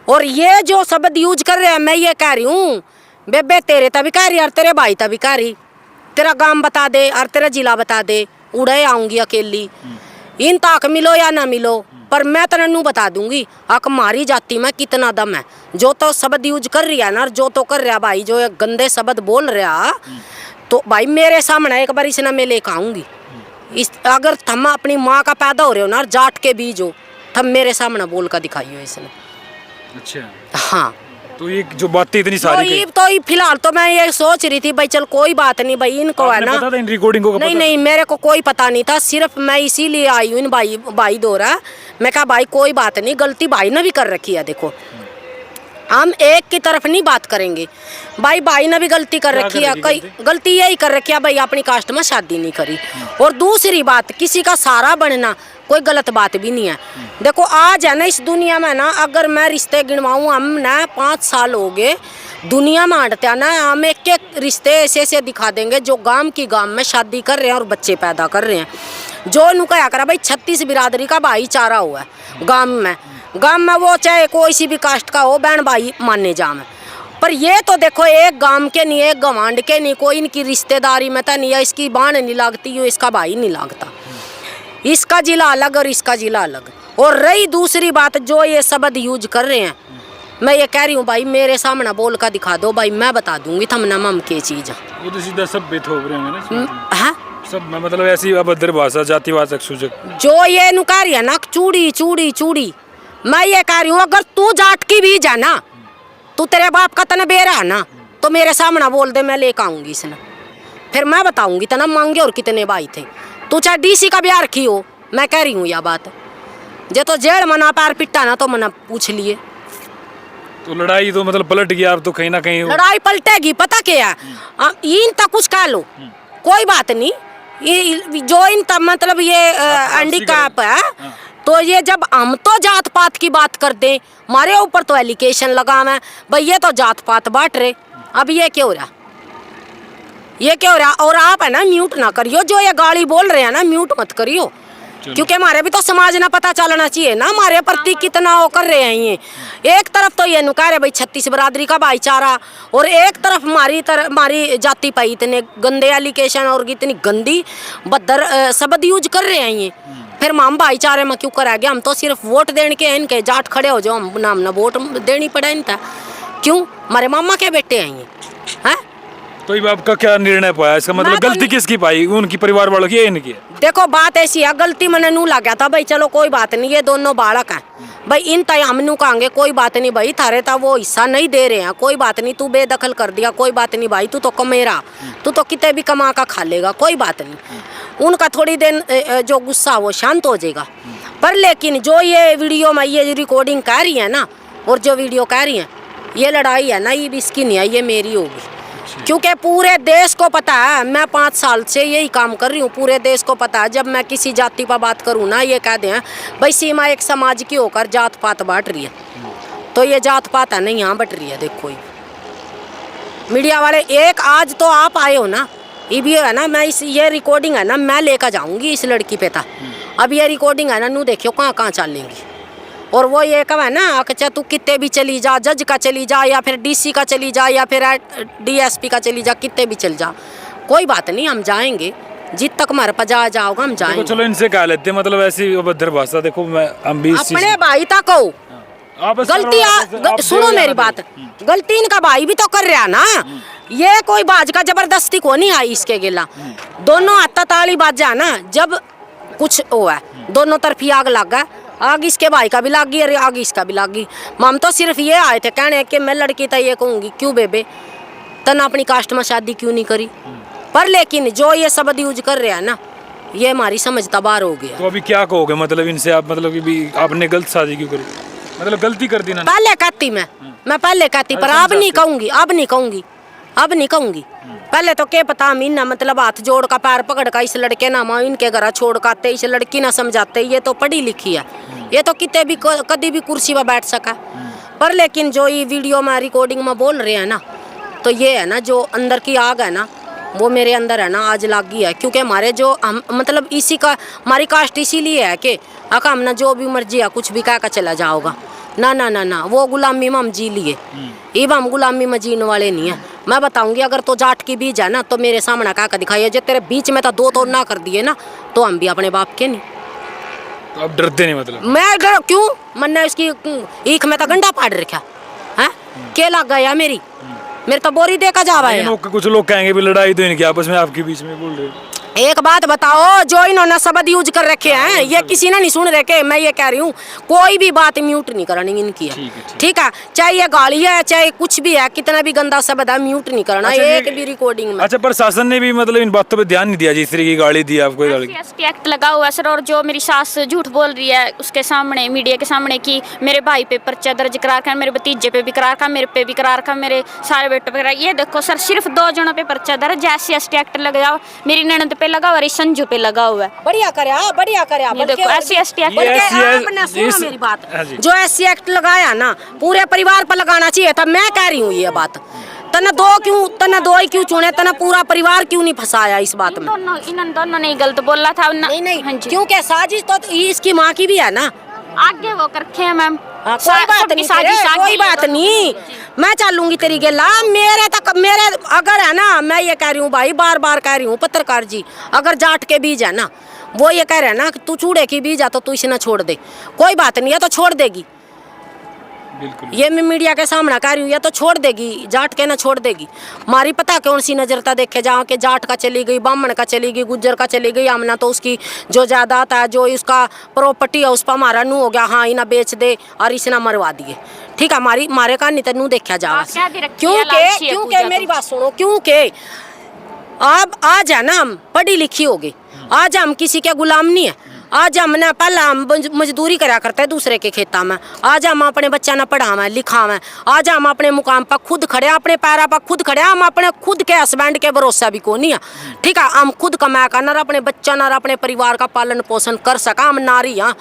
और ये जो शब्द यूज कर रहे हैं, मैं ये कह रही हूँ बेबे तेरे तभी कह रही और तेरे भाई तभी कह रही, तेरा गांव बता दे और तेरा जिला बता दे, उड़े आऊंगी अकेली, इन तक मिलो या ना मिलो, पर मैं तेनू बता दूंगी अक मारी जाती में कितना दम है। जो तो शब्द यूज कर रही है ना, जो तो कर रहा भाई, जो गंदे शब्द बोल रहा, तो भाई मेरे सामने एक बार इसने मैं लेकर आऊंगी। इस अगर तुम अपनी माँ का पैदा हो रहे हो ना, जाट के बीज हो, तब मेरे सामने बोल कर दिखाइयो इसने। अच्छा हाँ, तो ये जो बातें इतनी सारी तो फिलहाल तो मैं ये सोच रही थी भाई चल कोई बात नहीं भाई, इनको है ना पता था इन रिकॉर्डिंग को? नहीं मेरे को कोई पता नहीं था, सिर्फ मैं इसीलिए आई हूँ इन भाई दोरा। मैं कहा भाई कोई बात नहीं, गलती भाई ने भी कर रखी है, देखो हम एक की तरफ नहीं बात करेंगे, भाई ने भी गलती कर रखी है, कई गलती यही कर रखी है भाई, अपनी कास्ट में शादी नहीं करी। और दूसरी बात, किसी का सहारा बनना कोई गलत बात भी नहीं है। देखो आज है ना इस दुनिया में ना, अगर मैं रिश्ते गिनवाऊँ, हम ना 5 साल हो गए दुनिया में हटते ना, हम एक रिश्ते ऐसे दिखा देंगे जो गांव में शादी कर रहे हैं और बच्चे पैदा कर रहे हैं। जो नु क्या करा भाई 36 बिरादरी का भाईचारा हुआ है गांव में, वो चाहे कोई सी भी कास्ट का हो, बहन भाई माने जाम। पर ये तो देखो एक गांव के नहीं, एक गवांड के नहीं, कोई इनकी रिश्तेदारी में तो नहीं है, इसकी बाण नहीं लगती, यो इसका भाई नहीं लगता, इसका जिला अलग और इसका जिला अलग। और रही दूसरी बात, जो ये शब्द यूज कर रहे हैं, मैं ये कह रही हूँ भाई मेरे सामने बोल कर दिखा दो भाई, मैं बता दूंगी थमना मम के चीज है। वो तो सीधा सब बेथोप रहे होंगे ना। हाँ सब मतलब ऐसी अभद्र भाषा, जातिवाचक सूचक जो ये नुका रही है ना, चूड़ी, मैं ये कह रही हूँ अगर तू जाट की भी जा ना, तू तेरे बाप का तना बेरा है ना, तो मेरे सामने बोल दे, मैं लेकर आऊंगी इसने, फिर मैं बताऊंगी तना मांगे और कितने भाई थे। तू चाहे डीसी का भी रखी हो, मैं कह रही हूँ यह बात, जे तो जेल मना पैर पिट्टा ना तो मना पूछ लिए। तो लड़ाई तो मतलब पलट गया, अब तो कहीं ना कहीं लड़ाई पलटेगी, पता क्या है, इन तक कुछ कह लो कोई बात नहीं, ये जो इन तक मतलब ये हैंडीकैप है, तो ये जब हम तो जात पात की बात कर दें, हमारे ऊपर तो एलिगेशन लगा है भाई ये तो जात पात बांट रहे। अब ये क्या हो रहा, ये क्या हो रहा? और आप है ना म्यूट ना करियो, जो ये गाली बोल रहे हैं ना म्यूट मत करियो, क्योंकि हमारे भी तो समाज ना पता चलना चाहिए ना हमारे प्रति कितना वो कर रहे हैं। ये एक तरफ तो ये नुका रहे भाई 36 बरादरी का भाईचारा, और एक तरफ हमारी जाति पर इतने गंदे एलिगेशन और इतनी गंदी बदर शब्द यूज कर रहे हैं ये। फिर हम भाईचारे में क्यों कराएंगे? हम तो सिर्फ वोट देने के इनके जाट खड़े हो जाओ, हम नाम ना वोट देनी पड़े इनका। क्यों? हमारे मामा के बेटे हैं ये, हैं? तो ये आपका क्या निर्णय पाया इसका मतलब गलती किसकी पाई, उनकी परिवार वालों की या इनकी? देखो बात ऐसी है, गलती मैंने नू लग गया था भाई, चलो कोई बात नहीं, ये दोनों बालक हैं भाई, इन तय हम नू कहेंगे कोई बात नहीं भाई, थारे था वो हिस्सा नहीं दे रहे हैं, कोई बात नहीं, तू बेदखल कर दिया, कोई बात नहीं भाई, तू तो कमेरा, तू तो कितने भी कमा का खा लेगा, कोई बात नहीं। उनका थोड़ी देर जो गुस्सा वो शांत हो जाएगा। पर लेकिन जो ये वीडियो में ये रिकॉर्डिंग कह रही है ना, और जो वीडियो कह रही है, ये लड़ाई है ना, ये भी इसकी नहीं है, ये मेरी होगी। क्योंकि पूरे देश को पता है, मैं 5 साल से यही काम कर रही हूँ, पूरे देश को पता है, जब मैं किसी जाति पर बात करूँ ना, ये कह दें भाई सीमा एक समाज की होकर जात पात बांट रही है, तो ये जात पात है नहीं, यहाँ बट रही है। देखो मीडिया वाले, एक आज तो आप आए हो ना, ये भी है ना, मैं ये रिकॉर्डिंग है ना, मैं लेकर जाऊँगी इस लड़की पे था, अब ये रिकॉर्डिंग है ना, नू देखियो कहाँ कहाँ चलेंगी। और वो ये कहा है ना, अच्छा तू कितने भी चली जा, जज का चली जा, या फिर डीसी का चली जा, या फिर डीएसपी का चली जा, कितने भी चल जा, कोई बात नहीं, हम जाएंगे जित तक हमारे पास जाओगा हम जाएंगे। चलो इनसे कह लेते हैं, मतलब ऐसी अभद्र भाषा देखो, मैं हम भी अपने भाई तक हो गलती, सुनो मेरी बात, गलती इनका भाई भी तो कर रहा ना, ये कोई बाज का जबरदस्ती को नहीं आई इसके गिला, दोनों हाथ ताली बाजा ना, जब कुछ हुआ है दोनों तरफ ही आग लग गया, आग इसके भाई का भी लग गई, अरे आग इसका भी लग गई। हम तो सिर्फ ये आए थे कहने कि मैं लड़की तो ये कहूँगी, क्यों बेबे तना अपनी कास्ट में शादी क्यों नहीं करी? पर लेकिन जो ये शब्द यूज कर रहे हैं ना, ये हमारी समझ बाहर हो गया। तो अभी क्या कहोगे मतलब इनसे आप, मतलब कि भी आपने गलत शादी क्यों करी, मतलब गलती कर दी ना? पहले कहती मैं पहले कहती, पर अब नहीं कहूँगी, अब नहीं कहूँगी, अब नहीं कहूँगी। पहले तो क्या पता मीना मतलब हाथ जोड़ का पैर पकड़ का इस लड़के ना माँ इनके घर छोड़ का आते, इस लड़की ना समझाते, ये तो पढ़ी लिखी है, ये तो कितने भी कभी भी कुर्सी पर बैठ सका। पर लेकिन जो ये वीडियो में रिकॉर्डिंग में बोल रहे हैं ना, तो ये है ना जो अंदर की आग है ना, वो मेरे अंदर है ना आज लागी है। क्योंकि हमारे जो हम मतलब इसी का हमारी कास्ट इसीलिए है कि आका हम ना जो भी मर्जी है कुछ भी कह कर चला जाओगा, ना ना ना ना, वो गुलामी में हम जी लिए, अब हम गुलामी में जीने वाले नहीं है। मैं बताऊंगी अगर तो जाट की बीज है ना, तो मेरे सामने कह कर दिखाइए, जो तेरे बीच में तो दो तो ना कर दिए ना, तो हम भी अपने बाप के नहीं। तो आप डरते नहीं मतलब? मैं डर क्यों, मैंने उसकी ईख में तो गंडा पाड़ रखा है, क्या लग गया मेरी, मेरे तो बोरी देखा जा रहा है। कुछ लोग कहेंगे भी लड़ाई तो इनकी आपस में आपके बीच में बोल रहे हो। एक बात बताओ, जो इन्होंने शब्द यूज कर रखे हैं ये किसी ने नहीं सुन रखे, मैं ये कह रही हूँ कोई भी बात म्यूट नहीं करनी इनकी है, ठीक है, चाहे ये गाली है चाहे कुछ भी है, कितना भी गंदा शब्द है म्यूट नहीं करना एक भी रिकॉर्डिंग में। अच्छा प्रशासन ने भी मतलब इन बातों पे ध्यान नहीं दिया, जिस तरह की गाली दी आपको? SC एक्ट लगा हुआ है सर, और जो मेरी सास झूठ बोल रही है उसके सामने मीडिया के सामने कि मेरे भाई पे पर्चा दर्ज करा रखा, मेरे भतीजे पे भी करा रखा, मेरे पे भी करा रखा, मेरे सारे बेटों पे करा। ये देखो सर सिर्फ 2 जनों पे पर्चा दर्ज, SC एक्ट लगा, मेरी ननद पे लगा और संजू पे लगा हुआ है। बढ़िया करे देखो SC एक्ट, सुनो मेरी बात, जो SC एक्ट लगाया ना पूरे परिवार पर लगाना चाहिए था। मैं कह रही हूँ ये बात, तना दो ही क्यों चुने, तना पूरा परिवार क्यों नहीं फंसाया इस बात में? इन दोनों ने गलत बोला था। नहीं क्योंकि साजिश तो इसकी माँ की भी है ना, आगे वो कर रखे हैं मैम। कोई बात नहीं, मैं चलूंगी तेरी गेला, मेरे अगर है ना, मैं ये कह रही हूँ भाई, बार बार कह रही हूँ पत्रकार जी, अगर जाट के बीज है ना, वो ये कह रहे हैं ना कि तू चूड़े की बीज है तो तू इसे ना छोड़ दे, कोई बात नहीं है तो छोड़ देगी, ये मैं मीडिया के सामने कह रही हूँ, ये तो छोड़ देगी, जाट के ना छोड़ देगी। हमारी पता कौन सी नजरता देखे जाओ कि जाट का चली गई, ब्राह्मण का चली गई, गुज्जर का चली गई, हमना तो उसकी जो जायदाद है जो उसका प्रॉपर्टी है उस पर हमारा नू हो गया, हाँ इन्हें बेच दे और इसे मरवा दिए, ठीक है, हमारे का नहीं तो नू देखा जाओ। क्योंकि मेरी बात सुनो, क्योंकि अब आज है ना हम पढ़ी लिखी हो गई, आज हम किसी के गुलाम नहीं है, आज हमने पहले हम मजदूरी करा करते दूसरे के खेता में, आज हम अपने बच्चा ना पढ़ावें लिखावें, आज हम अपने मुकाम पर खुद खड़े, अपने पैरों पर खुद खड़े, हम अपने खुद के हस्बैंड के भरोसा भी को नहीं है। ठीक है, हम खुद कमा कर ना अपने बच्चा ना अपने परिवार का पालन पोषण कर सका। हम नारी, हाँ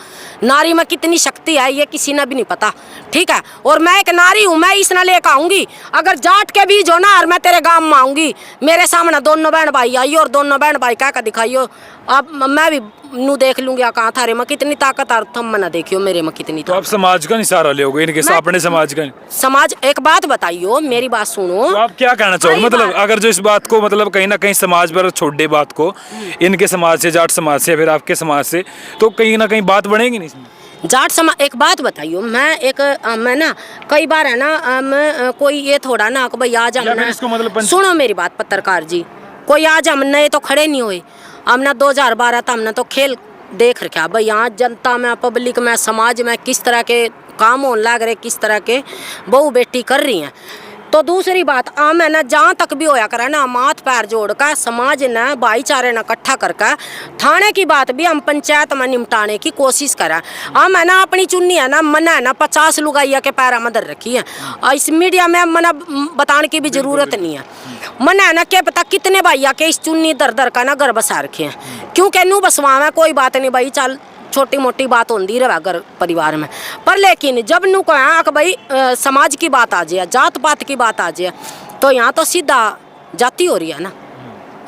नारी में कितनी शक्ति है ये किसी ने भी नहीं पता। ठीक है, और मैं एक नारी हूँ, मैं इसने लेकर आऊंगी। अगर जाट के बीच हो ना और मैं तेरे गांव में आऊंगी, मेरे सामने दोनों बहन भाई आई और दोनों बहन भाई क्या दिखाइयो, अब मैं भी नू देख लूंगी कहाँ थारे में कितनी ताकत और तुम मना देखियो मेरे में कितनी। तो आप समाज का नहीं सहारा लोगे इनके साथ, अपने समाज का? समाज, एक बात बताइयो, मेरी बात सुनो। तो आप क्या कहना चाहोगे, मतलब अगर जो इस बात को मतलब कहीं ना कहीं समाज पर छोड़ दे बात को, इनके समाज से, जाट समाज से, फिर आपके समाज से, तो कहीं ना कहीं बात बढ़ेगी नहीं इसमें? जाट समाज, एक बात बताइयो, मैं ना कई बार है ना मैं कोई ये थोड़ा ना कि भाई आज हम सुनो मेरी बात पत्रकार जी, कोई आज हम नए तो खड़े नहीं हुए। हमने 2012 था, हमने तो खेल देख रखा भाई यहाँ जनता में, पब्लिक में, समाज में किस तरह के काम होने लग रहे, किस तरह के बहू बेटी कर रही हैं। तो दूसरी बात हम है ना जहाँ तक भी होया करे ना हाथ पैर जोड़ कर समाज ने भाईचारे न इकट्ठा करके थाने की बात भी हम पंचायत में निपटाने की कोशिश करें। हम है ना अपनी चुन्नी है ना मना है ना 50 लुगाइया के पैरा मदर रखी है, इस मीडिया में मना बताने की भी जरूरत नहीं है। मना है ना क्या पता कितने भैया के इस चुन्नी दर दर का ना घर बसा रखे हैं, क्योंकि नू बसवा कोई बात नहीं भाई, चल छोटी मोटी बात होती रहा घर परिवार में, पर लेकिन जब नू कहा कि भाई समाज की बात आ जाए, जात पात की बात आ जाए, तो यहाँ तो सीधा जाति हो रही है ना।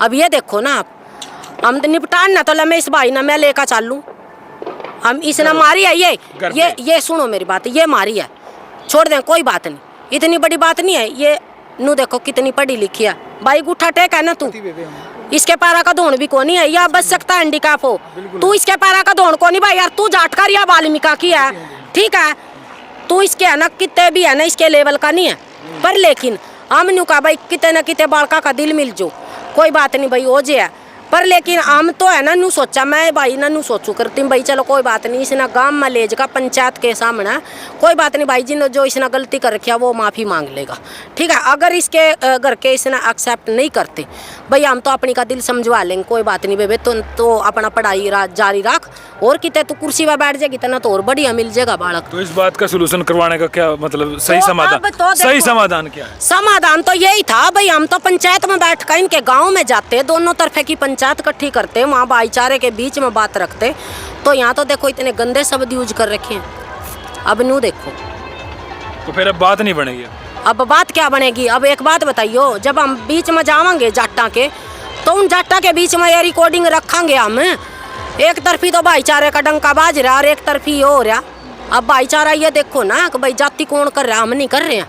अब ये देखो ना आप, हम तो निपटान ना तो मैं इस भाई ना मैं लेकर चालू, हम इसने मारी है ये सुनो मेरी बात, ये मारी है छोड़ दें कोई बात नहीं, इतनी बड़ी बात नहीं है ये। नू देखो कितनी पढ़ी लिखी है भाई, गुठा टेक है ना तू, इसके पैरा का धोन भी कोनी है या बच सकता है हैंडीकैप हो, तू इसके पैरा का धोन कोनी भाई यार, तू जाटकर या वाल्मीका की है, ठीक है, तू इसके है ना कितने भी है ना इसके लेवल का नहीं है। पर लेकिन हम नु का भाई कितने न कितने बालका का दिल मिल जो, कोई बात नहीं भाई हो जे है। पर लेकिन हम तो है ना नू सोचा, मैं भाई ना नू सोचू करती भाई चलो कोई बात नहीं, इसने गांव में ले जाकर पंचायत के सामने कोई बात नहीं भाई, जिन जो इसने गलती कर रखी है वो माफ़ी मांग लेगा, ठीक है। अगर इसके घर के इसने एक्सेप्ट नहीं करते भाई हम तो अपनी का दिल समझवा लेंगे, कोई बात नहीं बेबे, तो अपना पढ़ाई जारी रख, और कितने तू कुर्सी पर बैठ जाएगी तना तो और बढ़िया मिल जाएगा बालक। तो इस बात का सोल्यूशन करवाने का क्या मतलब सही समाधान, सही समाधान क्या है? समाधान तो यही था भाई, हम तो पंचायत में बैठ कर इनके गाँव में जाते, दोनों तरफे की पंचायत इकट्ठी करते, वहाँ भाईचारे के बीच में बात रखते, तो यहाँ तो देखो इतने गंदे शब्द यूज कर रखे हैं। अब नू देखो, तो फिर अब बात नहीं बनेगी। अब बात क्या बनेगी? अब एक बात बताइयो, जब हम बीच में जावांगे जाटा के, तो उन जाटा के बीच में ये रिकॉर्डिंग रखेंगे हम, एक तरफी तो भाईचारे का डंका बाज रहा और एक तरफी हो रहा। अब भाईचारा ये देखो ना कि भाई जाति कौन कर रहा है, हम नहीं कर रहे हैं,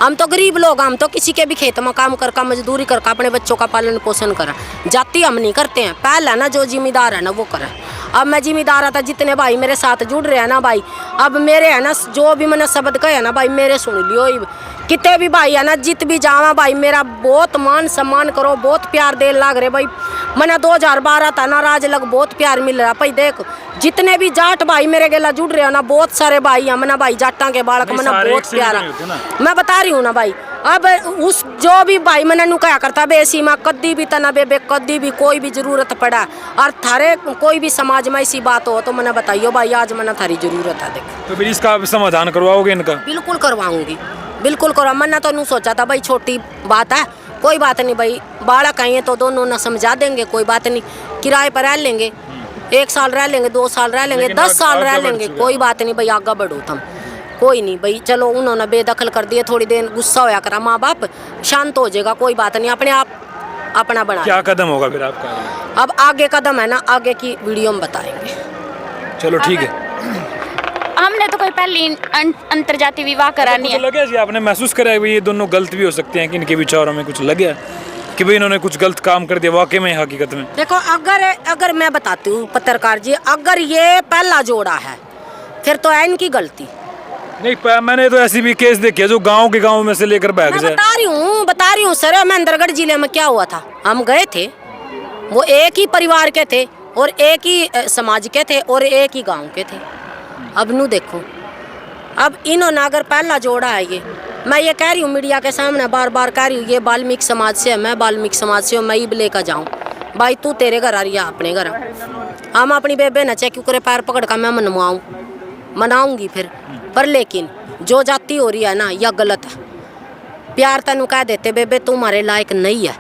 हम तो गरीब लोग, हम तो किसी के भी खेत में काम करके मजदूरी करके अपने बच्चों का पालन पोषण करें, जाति हम नहीं करते हैं। पहला ना जो जिम्मेदार है ना वो करें। अब मैं जिम्मेदार था, जितने भाई मेरे साथ जुड़ रहे हैं ना भाई, अब मेरे है ना जो भी मैंने शब्द कहे ना भाई मेरे सुन लियो, कितने भी भाई है ना जित भी जावा भाई मेरा बहुत मान सम्मान करो, बहुत प्यार दे लाग रहे भाई। मैंने 2012 था ना राज लग बहुत प्यार मिल रहा भाई। देख जितने भी जाट भाई मेरे गेला जुड़ रहे हो ना, बहुत सारे भाई हैं मना भाई, जाटा के बालक मना बहुत प्यारा, मैं बता रही हूँ ना भाई। अब उस जो भी भाई मैंने नु क्या करता बेसी माँ कद्दी भी तना बेबे, कद्दी भी कोई भी जरूरत पड़ा और थारे कोई भी समाज में ऐसी बात हो तो मैंने बताइयो भाई आज मैंने थारी जरूरत है। देख तो फिर इसका समाधान करवाओगे इनका? बिल्कुल करवाऊंगी, बिल्कुल करवा। मैंने तो नू सोचा था भाई छोटी बात है, कोई बात नहीं भाई, बालक आइए तो दोनों ना समझा देंगे, कोई बात नहीं, किराए पर रह लेंगे, 1 साल रह लेंगे, 2 साल रह लेंगे, 10 साल रह लेंगे, कोई बात नहीं भाई, आगे बढ़ो तुम, कोई नहीं भाई। चलो उन्होंने बेदखल कर दिए, थोड़ी देर गुस्सा होया करा, माँ बाप शांत हो जाएगा, कोई बात नहीं, अपने आप अपना बना। क्या कदम होगा फिर आपका? अब आगे कदम है ना आगे की वीडियो में बताएंगे। चलो ठीक है। हमने तो कोई पहली अंतरजातीय विवाह करा नहीं है। लगे जी आपने महसूस करा ये दोनों गलत भी हो सकते हैं कि इनके विचारों में कुछ लगे कि भाई इन्होंने कुछ गलत काम कर दिया वाकई में हकीकत में? देखो अगर मैं बताती हूँ पत्रकार जी, अगर ये पहला जोड़ा है फिर तो है इनकी गलती नहीं। मैंने तो ऐसी भी केस देखे जो गांव में से लेकर भाग जाए। बता रही हूँ सर, महेंद्रगढ़ जिले में क्या हुआ था, हम गए थे, वो एक ही परिवार के थे और एक ही समाज के थे और एक ही गांव के थे। अब नू देखो, अब इन्होंने अगर पहला जोड़ा है ये, मैं ये कह रही हूँ मीडिया के सामने बार बार कह रही हूँ, ये वाल्मीकि समाज से है, मैं वाल्मीकि समाज से हूँ, मैं ही लेकर जाऊँ भाई, तू तेरे घर आ रही है अपने घर। हम अपनी बेबे न चेक क्यों करे पैर पकड़ कर मैं मनाऊंगी फिर। पर लेकिन जो जाति हो रही है ना यह गलत है। प्यार तेनू कह देते बेबे तू हमारे लायक नहीं है।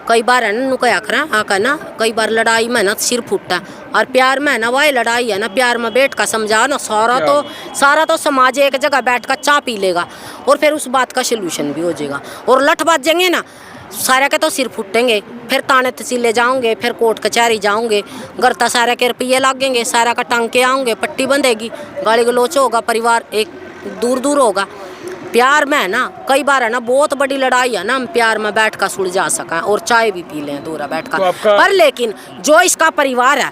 कई बार है ना कया करा आका ना, कई बार लड़ाई में ना सिर फूटता और प्यार में ना वही लड़ाई है ना, प्यार में बैठ का समझा ना सारा तो समाज एक जगह बैठ कर चाय पी लेगा और फिर उस बात का सलूशन भी हो जाएगा। और लठ बाजेंगे ना सारे के तो सिर फूटेंगे, फिर थाने तहसीले जाओगे, फिर कोर्ट कचहरी जाओगे, गरता सारे के रुपये लागेंगे, सारा का टांके आऊँगे, पट्टी बंधेगी, गाली गलोच होगा, परिवार एक दूर होगा। प्यार में है ना कई बार है ना बहुत बड़ी लड़ाई है ना हम प्यार में बैठ कर सुलझा सकें और चाय भी पी लें दूर बैठ कर। पर लेकिन जो इसका परिवार है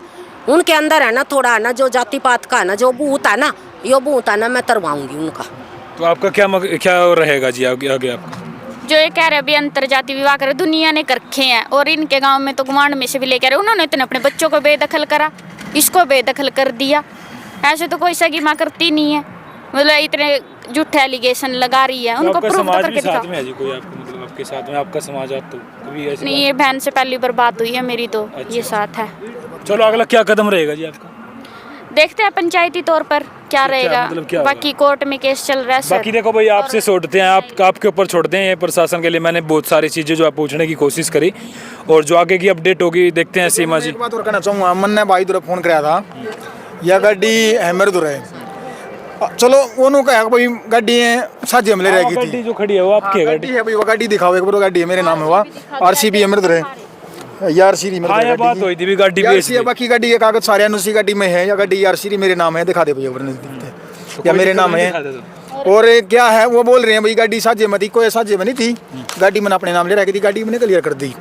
उनके अंदर है ना थोड़ा है ना जो जाति पात का है ना जो भूत है ना, यो भूत है ना मैं तरवाऊंगी उनका। तो आपका क्या रहेगा जी आगे आपका? जो ये कह रहे अभी अंतर जाति विवाह करे दुनिया ने कर रखे हैं और इनके गांव में तो गुआंढ में से भी लेकर उन्होंने इतने अपने बच्चों को बेदखल करा, इसको बेदखल कर दिया। ऐसे तो कोई सगी माँ करती नहीं है, मतलब इतने झूठे एलिगेशन लगा रही है। उनको प्रूफ तो करके दिखाओ। में है जी कोई आपको, मतलब आपके साथ में आपका समाज तो कभी ऐसी नहीं, ये बहन से पहली बार बात हुई है मेरी, तो ये साथ है। चलो अगला क्या कदम रहेगा जी आपका? देखते हैं पंचायती तौर पर क्या रहेगा, मतलब क्या बाकी कोर्ट में केस चल रहा है सर। बाकी देखो भाई आपसे छोड़ते हैं, आपके ऊपर छोड़ते हैं ये प्रशासन के लिए। मैंने बहुत सारी चीज़ें जो आप पूछने की कोशिश करी और जो आगे की अपडेट होगी देखते हैं। सीमा जी एक बात और कहना चाहूँगा, मन ने भाई दूर फोन कराया था, यह गाड़ी है मेरे दूर है। चलो वो कहा भाई गाड़ी है साझे हमले रहेगी गाड़ी जो खड़ी है वो आपकी है? गाड़ी है भाई, वो गाड़ी दिखाओ एक बार, गाड़ी है मेरे नाम है, हुआ RCB है मेरे दूर है यार, सीरी मेरे हाँ, ये बात हुई थी भी गाड़ी बेच दी। बाकी गाड़ी के कागज सारे अनुसी गाड़ी में है या गाड़ी RCB मेरे नाम है, दिखा दे भैया या मेरे नाम है। और क्या है वो बोल रहे हैं भाई गाड़ी साझे में थी, कोई साझे में नहीं थी, गाड़ी मैंने अपने नाम ले रखी थी, गाड़ी मैंने क्लियर कर दी।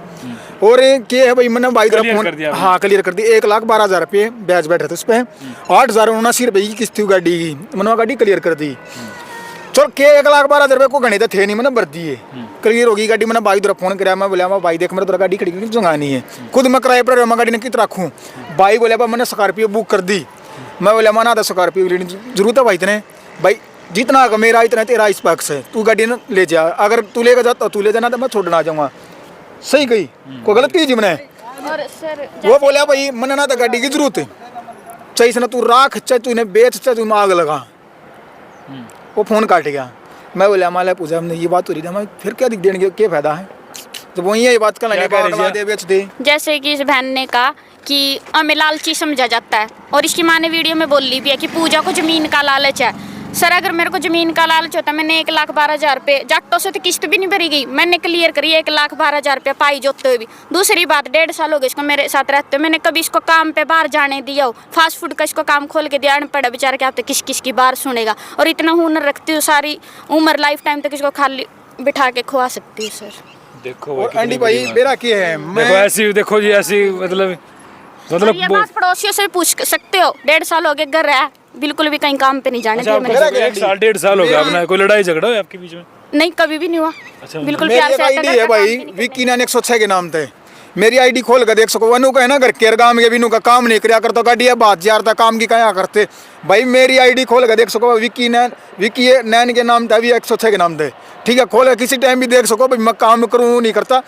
और क्या है भाई मैंने भाई तरफ फोन, हाँ क्लियर कर दी। 1,12,000 रुपये ब्याज बैठ रहे थे उस पर, 8,079 रुपये की किस्त थी गाड़ी की, मैंने गाड़ी क्लियर कर दी। चलो के 1,12,000 रुपये को गणे तो थे नहीं, मैंने भर दिए, क्लियर होगी गाड़ी। मैंने भाई तरफ फोन कराया, मैं बोला भाई देख मेरे तो गाड़ी खड़ी जंगानी है, खुद मैं किराए पर मैं गाड़ी ने कितना रखूँ। भाई बोले मैंने स्कॉर्पियो बुक कर दी, मैं बोला मना था स्कॉर्पियो लेने जरूरत है भाई इतने, भाई जितना मेरा इतना तेरा इस पक्ष है, तू गाड़ी न ले जा, अगर तू लेकर जाता तू ले जाना तो मैं छोड़ना आ जाऊँगा। सही कही, कोई गलत की जी मैंने। और सर वो बोला भाई मैंने ना तो गाड़ी की जरूरत है, चाहिए ना तू राख, चाहे तू इन्हें बेच, चाहे तू आग लगा। वो फोन काट गया। मैं बोला माला पूछा हमने ये बात हो रही थी, मैं फिर क्या दिख देने क्या फायदा है, तो वही ये बात का दे बेच दे। जैसे कि इस बहन ने कहा कि हमें लालची समझा जाता है और इसकी माँ ने वीडियो में बोली भी है कि पूजा को जमीन का लालच है। सर अगर मेरे को जमीन का लालच होता, मैंने 1,12,000 रुपये जाटों से तो किस्त भी नहीं भरी गई, मैंने क्लियर करी 1,12,000 रुपये पाई जोते हुए भी। दूसरी बात 1.5 साल हो गए इसको मेरे साथ रहते हुए, मैंने कभी इसको काम पे बाहर जाने दिया हो, फास्ट फूड का इसको काम खोल के दिया, अनपढ़ बेचारे के आप तो किस की बात सुनेगा। और इतना हुनर रखती हूँ, सारी उम्र लाइफ टाइम तक इसको खाली बिठा के खुआ सकती हूँ सर। देखो एंडी भाई मेरा क्या है, देखो ऐसी, देखो जी ऐसी मतलब ये बात पड़ोसियों से पूछ सकते हो, 1.5 साल हो गए घर है, बिल्कुल भी कहीं काम पे नहीं जाने दिया मैंने। 1 साल हो गया अपना, कोई लड़ाई झगड़ा हो आपके बीच में? नहीं कभी भी नहीं हुआ, बिल्कुल मेरी प्यार से आईडी है भाई विक्की 906 के नाम थे, मेरी आईडी खोल कर देख सको। वनु का है ना घर के गांव के बिनु का काम नहीं कराया करता, गाड़ी है बात जार था काम की क्या करते भाई। मेरी आईडी खोल कर देख सको, विक्की नैन के नाम था, अभी 106 के नाम थे, ठीक है। खोल किसी टाइम भी देख सको भाई, मैं काम करूँ नहीं करता।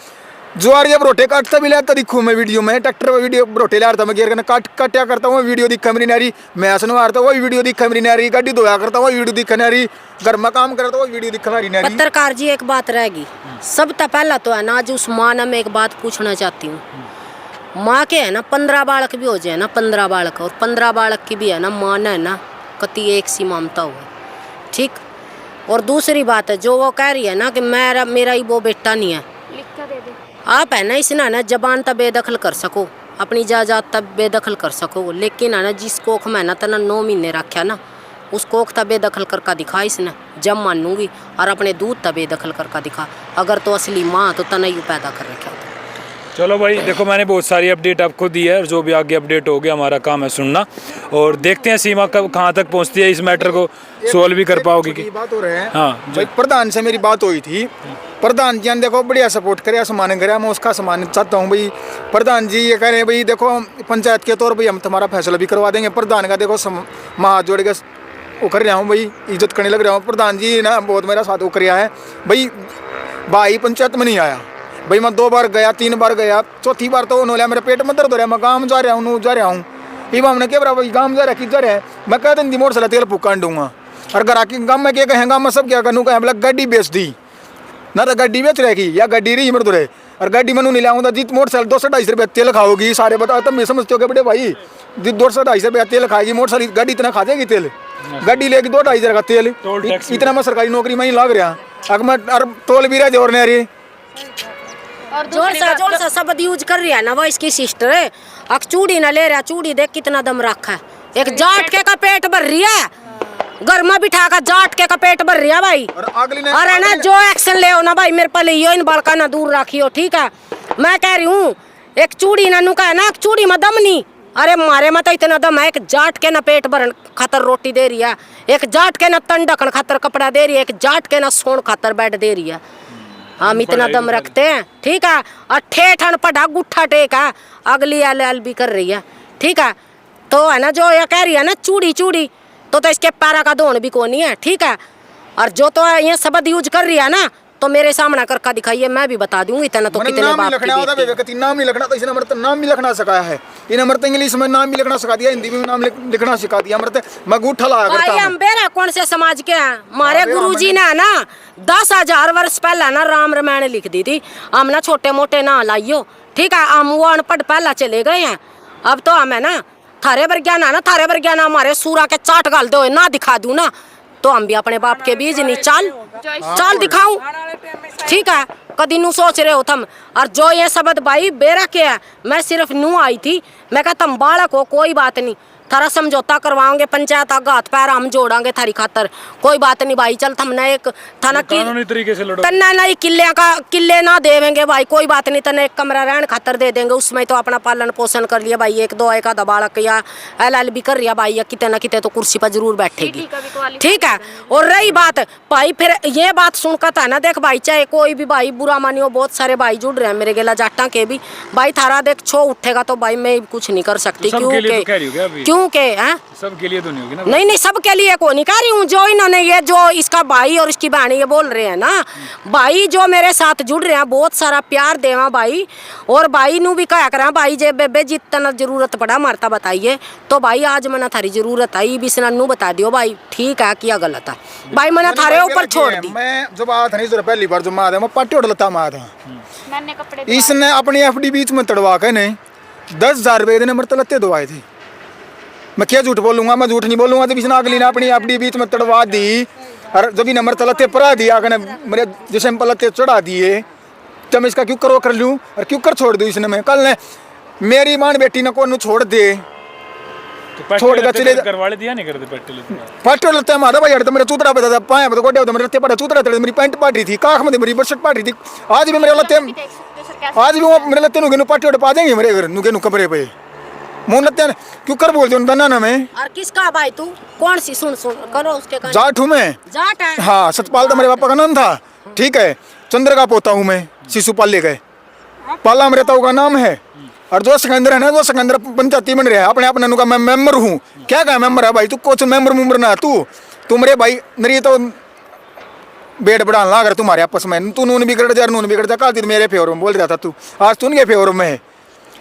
जुआर ये रोटे काटता भी लाता दिखूँ मैं वीडियो में, ट्रैक्टर में वीडियो रोटे ला था मैं, गियर काटा करता हूँ वीडियो दिखा मेरी नारी, मैं हसन मारता वही वीडियो दिखा मेरी नारी, गाड़ी धोया करता वही वीडियो दिखा नारी, घर में काम करता वही वीडियो दिखा मेरी नारी। पत्रकार जी एक बात रहेगी, सब तो पहला तो है ना जो उस माँ ने मैं एक बात पूछना चाहती हूँ, माँ के है ना 15 बालक भी हो जाए ना, 15 बालक, और 15 बालक की भी है ना माँ ने है ना कति एक सी ममता हुआ, ठीक। और दूसरी बात है जो वो कह रही है ना कि मेरा ही वो बेटा नहीं है, आप है ना इसने ना जबान तब बेदखल कर सको, अपनी जायदाद तब बेदखल कर सको, लेकिन है ना जिस कोख में ना तना 9 महीने रखा ना उस कोख तब बेदखल करके दिखा इसने, जब मानूंगी। और अपने दूध तब बेदखल करके दिखा, अगर तो असली माँ तो तना यू पैदा कर रखा था। चलो भाई देखो मैंने बहुत सारी अपडेट आपको दी है, और जो भी आगे अपडेट हो गया हमारा काम है सुनना, और देखते हैं सीमा कब कहाँ तक पहुँचती है, इस मैटर को सोल्व भी कर पाओगे कि बात हो रहे हैं। हाँ भाई प्रधान से मेरी बात हुई थी, प्रधान जी ने देखो बढ़िया सपोर्ट करे, सम्मान करे, मैं उसका सम्मान चाहता हूँ भाई। प्रधान जी ये कह रहे हैं भाई देखो पंचायत के तौर पर हम तुम्हारा फैसला भी करवा देंगे। प्रधान का देखो मैं हाथ जोड़ के वो कर रहा हूँ भाई, इज्जत करने लग रहा हूँ। प्रधान जी ना बहुत मेरा साथ वो किया है भाई पंचायत में नहीं आया भाई, मैं 2 बार गया 3 बार गया, चौथी बार तो उन्होंने मेरे पेट में दर्द हो रहा है, मैं काम जा रहा हूँ इब हमने क्या बराबर गांव जा रहा किधर है मैं कहते नहीं मोटरसाइकिल तेल फूकान दूंगा और घर आके गांव में क्या कहेंगे मैं सब क्या करूँ कहें बोला गाड़ी बेच दी ना तो गाड़ी बेच रहेगी या गाड़ी रही मर रहे और गाड़ी मनु नहीं लाऊंगा जित मोटरसाइकिल 200-250 रुपया तेल खाओगी सारे बताओ तब मैं समझते हो कि बड़े भाई जित 200-250 रुपया तेल खाएगी मोटरसाइकिल गाड़ी इतना खा जाएगी तेल गाड़ी लेगी 2-2.5 का तेल इतना मैं सरकारी नौकरी में ही लाग रहा अगर मैं टोल भी रहे जोर ने अरे और जोर सा शब्द यूज कर रही है ना वो इसकी सिस्टर है। अब चूड़ी ना ले रहा चूड़ी देख कितना दम रखा है एक जाट के का पेट भर रही है घर में बिठा कर जाट के का पेट भर रही है भाई। अरे ना जो एक्शन ले ना भाई मेरे पहले यो इन बालका ना दूर रखियो ठीक है। मैं कह रही हूँ एक चूड़ी ना नुका है ना चूड़ी में दम नहीं अरे मारे मत इतना दम है एक जाट के ना पेट भरन खातर रोटी दे रही है एक जाट के ना तन ढकन खातर कपड़ा दे रही है एक जाट के ना सोन खातर बेड दे रही है। हम इतना दम रखते हैं ठीक है और ठेठन पढ़ा गुट्ठा टेक है अगली एल भी कर रही है ठीक है। तो है ना जो ये कह रही है ना चूड़ी चूड़ी तो इसके पैरा का धोन भी कोनी है ठीक है। और जो तो ये शब्द यूज कर रही है ना तो मेरे सामने करके दिखाइए मैं भी बता दूंगी इतना तो कितने बाप की बेटी नाम नहीं लिखना तो इसने मरते नाम भी लिखना सिखाया है इन्हें मरते इंग्लिश में नाम भी लिखना सिखा दिया हिंदी में नाम लिखना सिखा दिया मरते मैं गुठा लगा करता हूं। हम बेरा कौन से समाज के हैं हमारे गुरुजी ने ना 10,000 वर्ष पहले ना राम रामायण लिख दी थी हम ना छोटे मोटे ना लाइयो ठीक है। हम वो अनपढ़ पहला चले गए हैं अब तो हमें ना थारे वर्ज्ञान है ना थारे वर्ज्ञान हमारे सूरा के चाट गाल दो ना दिखा दूं ना तो हम भी अपने बाप के बीज नहीं चाल दिखाऊं ठीक है। कदी नू सोच रहे हो तुम और जो ये शब्द भाई बेरा के है मैं सिर्फ नू आई थी मैं कहा तुम बालक हो कोई बात नहीं थारा समझौता करवाओगे पंचायत आगे हाथ पैर हम जोड़ांगे थारी खातर कोई बात नहीं भाई चल हमने एक थाना कानूनी तरीके से लड़ो तन्ना नहीं किले ना देवेंगे भाई कोई बात नहीं तन्ने एक कमरा रहने खातर दे देंगे उसमें तो अपना पालन पोषण कर लिया भाई एक दो एक आधा बालक या एल भी कर रहा भाई या कितने ना कितने तो कुर्सी पर जरूर बैठेगी ठीक है। और रही बात भाई फिर ये बात सुनकर था ना देख भाई चाहे कोई भी भाई बुरा मानियो बहुत सारे भाई जुड़ रहे हैं मेरे गेला जाटा के भी भाई थारा देख छो उठेगा तो भाई मैं कुछ नहीं कर सकती क्योंकि सबके लिए तो नहीं होगी ना नहीं सबके लिए को नहीं कह रही हूँ जो इन्होंने ये जो इसका भाई और इसकी बहन ये बोल रहे हैं ना भाई जो मेरे साथ जुड़ रहे हैं बहुत सारा प्यार देवा भाई और भाई नू भी कहा करा भाई जे बेबे जितना जरूरत पड़ा मारता बताइए तो भाई आज मना थारी जरूरत आई भी नू बता दियो भाई ठीक है क्या गलत है भाई मना थारे ऊपर छोड़ दी। मैं जब आया था नहीं पहली बार जो मार मैं पाटी उड़ लता मार था इसने अपनी एफडी बीच में तड़वा के नहीं 10,000 रुपये देने मरते लत्ते दवाए थे। मैं क्या झूठ बोलूंगा मैं झूठ नहीं बोलूंगा जब इसने अगली ने अपनी एफडी बीच में तड़वा दी और जब इन मरते लत्ते परा दिया मेरे जैसे लत्ते चढ़ा दिए तो मैं इसका क्यों करो कर लूँ और क्यों कर छोड़ दूँ इसने मैं कल ने मेरी मां बेटी ने को छोड़ दे तो छोड़ के चले करवाले दिया नहीं करते पट्टे लेते मारा भाई तो मेरे चूतरा पे पाए तो गोडे मेरे लत्ते पड़े चूतरा मेरी पैंट पाट रही थी काख में मेरी बशट पाट रही थी आज भी मेरे लत्ते आज भी वो मेरे लत्ते नुगे पाटे पा देंगे मेरे घर नुगे कमरे पे मुंह लत्ते क्यों कर बोल दो ना में और किसका भाई तू कौन सी सुन करो उसके जाट हूँ मैं जाट है हाँ सतपाल तो मेरे पापा का नाम था ठीक है चंद्र का पोता हूँ मैं शिशुपाल ले गए पाला मेरे ताऊ का नाम है और जो सिकंदर है ना वो सिकंदर पंचायती बन रहा है अपने अपने का मैं मेंबर हूँ क्या कहा मेंबर है भाई तू कुछ मेंबर ना तू मेरे भाई मेरी तो बेड बढ़ाने लगा कर तुम्हारे आपस में तू नून बिगड़ जा कल दिन मेरे फेवर में बोल रहा था तू आज तू नहीं फेवर में है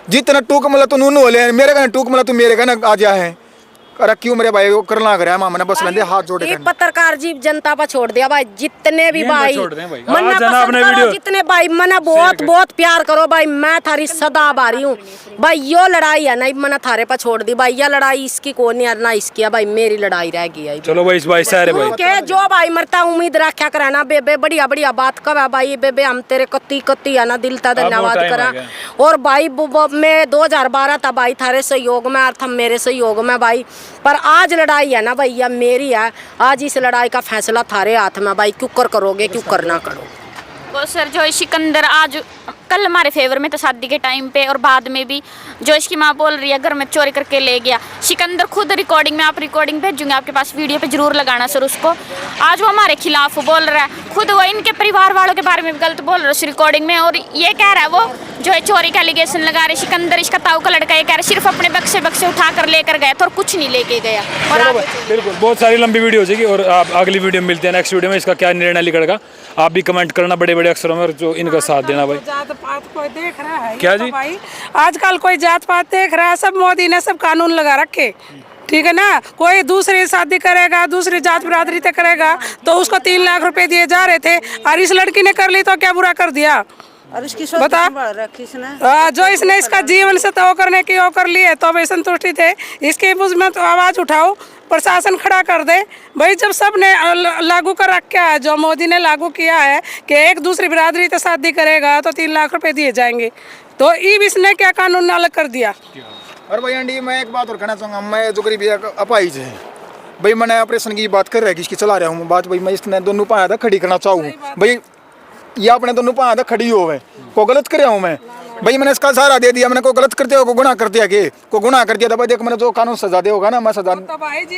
जितना टूक मतलब तू नून हो ले मेरे कहना टूक मतलब तू मेरे कहना आ जा है अरे क्यों मेरे भाई वो करना करे मामने बस लेंदे हाथ जोड़े एक पत्रकार जी जनता पर छोड़ दिया भाई जितने भी भाई मन्ना पसंद करो जितने भाई मना बहुत प्यार करो भाई मैं थारी सदा आभारी हूँ भाई यो लड़ाई है ना मना थारे पर छोड़ दी भाई यह लड़ाई इसकी कौन है ना इसकी है भाई मेरी लड़ाई रह गई। चलो भाई इस भाई सारे भाई जो भाई मरता उम्मीद रखा कराना बेबे बढ़िया बढ़िया बात करा भाई बेबे हम तेरे कत्ती है ना दिल ता धन्यवाद करा। और भाई मैं 2012 था भाई थारे सहयोग में और थम मेरे सहयोग में भाई पर आज लड़ाई है ना भैया मेरी है आज इस लड़ाई का फैसला थारे हाथ में भाई क्यों करोगे क्यों करना करो। वो सर जो सिकंदर आज कल हमारे फेवर में तो शादी के टाइम पे और बाद में भी जो इसकी माँ बोल रही है घर में चोरी करके ले गया सिकंदर खुद रिकॉर्डिंग में आप रिकॉर्डिंग भेजूंगे आपके पास वीडियो पे जरूर लगाना सर उसको। आज वो हमारे खिलाफ बोल रहा है खुद वो इनके परिवार वालों के बारे में भी गलत बोल रहा है उस रिकॉर्डिंग में और ये कह रहा है वो जो है चोरी का एलिगेशन लगा रहे सिकंदर इसका ताऊ का लड़का ये कह रहे सिर्फ अपने बक्से उठा कर लेकर गया था और कुछ नहीं लेके गया। और बिल्कुल बहुत सारी लंबी वीडियो हो जाएगी और आप अगली वीडियो में मिलते हैं नेक्स्ट वीडियो में इसका क्या निर्णय निकलेगा आप भी कमेंट करना बड़े बड़े अक्षरों में और जो इनका साथ देना भाई। बात कोई देख रहा है क्या ये तो जी? भाई आजकल कोई जात पात देख रहा है, सब मोदी ने सब कानून लगा रखे, ठीक है ना। कोई दूसरी शादी करेगा, दूसरी जात बिरादरी से करेगा तो उसको 3 लाख रुपए दिए जा रहे थे, और इस लड़की ने कर ली तो क्या बुरा कर दिया, और इसकी बता। जो इसने इसका जीवन से तो करने की वो कर लिए तो भाई संतुष्टि थे, इसके उसमें तो आवाज उठाओ, प्रशासन खड़ा कर दे भाई। जब सब ने लागू कर रखा है, जो मोदी ने लागू किया है कि एक दूसरी बिरादरी से शादी करेगा तो 3 लाख रुपए दिए जाएंगे, तो इसने क्या कानून अलग कर दिया। और भाई आंटी मैं एक बात और कहना चाहूँगा, मैं जो गरीबी अपाइज है भाई, मैंने ऑपरेशन की बात कर रहा है किसकी चला रहा हूँ बात भाई, मैं इसने दोनों पाया था खड़ी करना चाहूँ भाई, ये अपने दोनों पाया था खड़ी हो गए, को गलत कर हूँ मैं भाई, मैंने इसका सहारा दे दिया, मैंने को गलत करते हो को गुनाह कर दिया, के को गुनाह कर दिया था भाई, देख मैंने जो कानून सजा दे होगा ना मैं सजा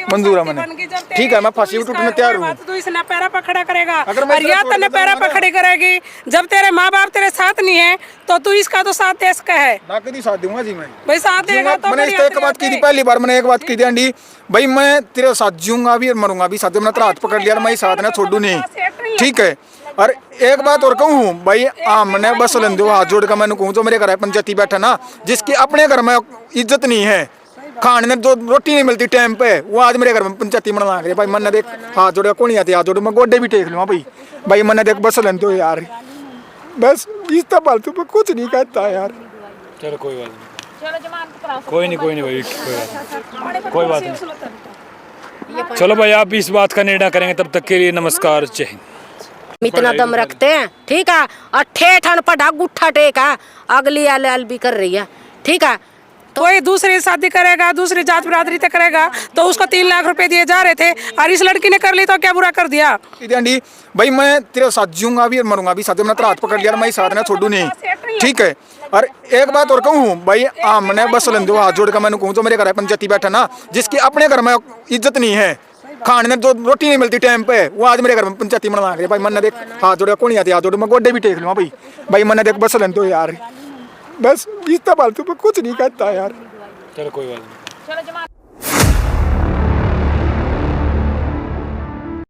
मंजूर है मैंने, ठीक है मैं फांसी टूटने तैयार हूँ। तो इसने पैरा पर खड़ा करेगा, अगर मैं और या तने पैरा पर खड़ी करेगी, जब तेरे माँ बाप तेरे साथ नहीं है तो तू इसका तो साथ देश का है ना कभी साथ दूंगा जी मैं भाई, साथ देगा तो मैंने इसका एक बात की थी पहली बार, मैंने एक बात की थी आंटी भाई, मैं तेरे साथ जीऊंगा भी और मरूंगा भी साथ, मैंने तेरा हाथ पकड़ लिया, मैं साथ ना छोड़ू नहीं, ठीक है। और एक बात और कहूँ भाई, हमने बस लें दो हाथ जोड़ कर मैंने कहूँ जो मेरे घर है पंचायती बैठा ना, जिसकी अपने घर में इज्जत नहीं है, खाने में जो रोटी नहीं मिलती टाइम पे, वो आज मेरे घर में पंचायती मन लाग रही भाई, मैंने देख हाथ जोड़े कौन नहीं आती, हाथ जोड़े मैं गोडे भी टेक लूँ भाई, मैंने देख बस लें दो यार, बस इस फालतू पे कुछ नहीं कहता यार। चलो कोई बात नहीं, कोई नहीं भाई, कोई बात नहीं। चलो भाई आप इस बात का निर्णय करेंगे, तब तक के लिए नमस्कार, जय हिंद। इतना दम रखते हैं, ठीक है। और ठेठन पढ़ा गुट्ठा टेक है, अगली एल भी कर रही है, ठीक है। कोई दूसरी शादी करेगा, दूसरी जात बिरादरी से करेगा तो उसको 3 लाख रुपए दिए जा रहे थे, और इस लड़की ने कर ली तो क्या बुरा कर दिया। आंटी भाई मैं तेरे साथ जीऊंगा भी और मरूंगा भी साथ, मैंने तेरा हाथ पकड़ लिया, मैं साथ ना छोड़ू नहीं, ठीक है। और एक बात और कहूँ भाई, हमने बस लें दो हाथ जोड़ कर मैंने कहूँ जो मेरे घर है पंचायती बैठा ना, जिसकी अपने घर में इज्जत नहीं है, खाने में जो रोटी नहीं मिलती टाइम पे, वो आज मेरे घर में पंचायती मन लाग रही भाई, मैंने देख हाथ जोड़े कौन नहीं आती, हाथ जोड़े मैं गोडे भी टेक लूँ भाई, मैंने देख बस लें दो यार, बस इस फालतू पे कुछ नहीं कहता यार। चलो कोई बात नहीं।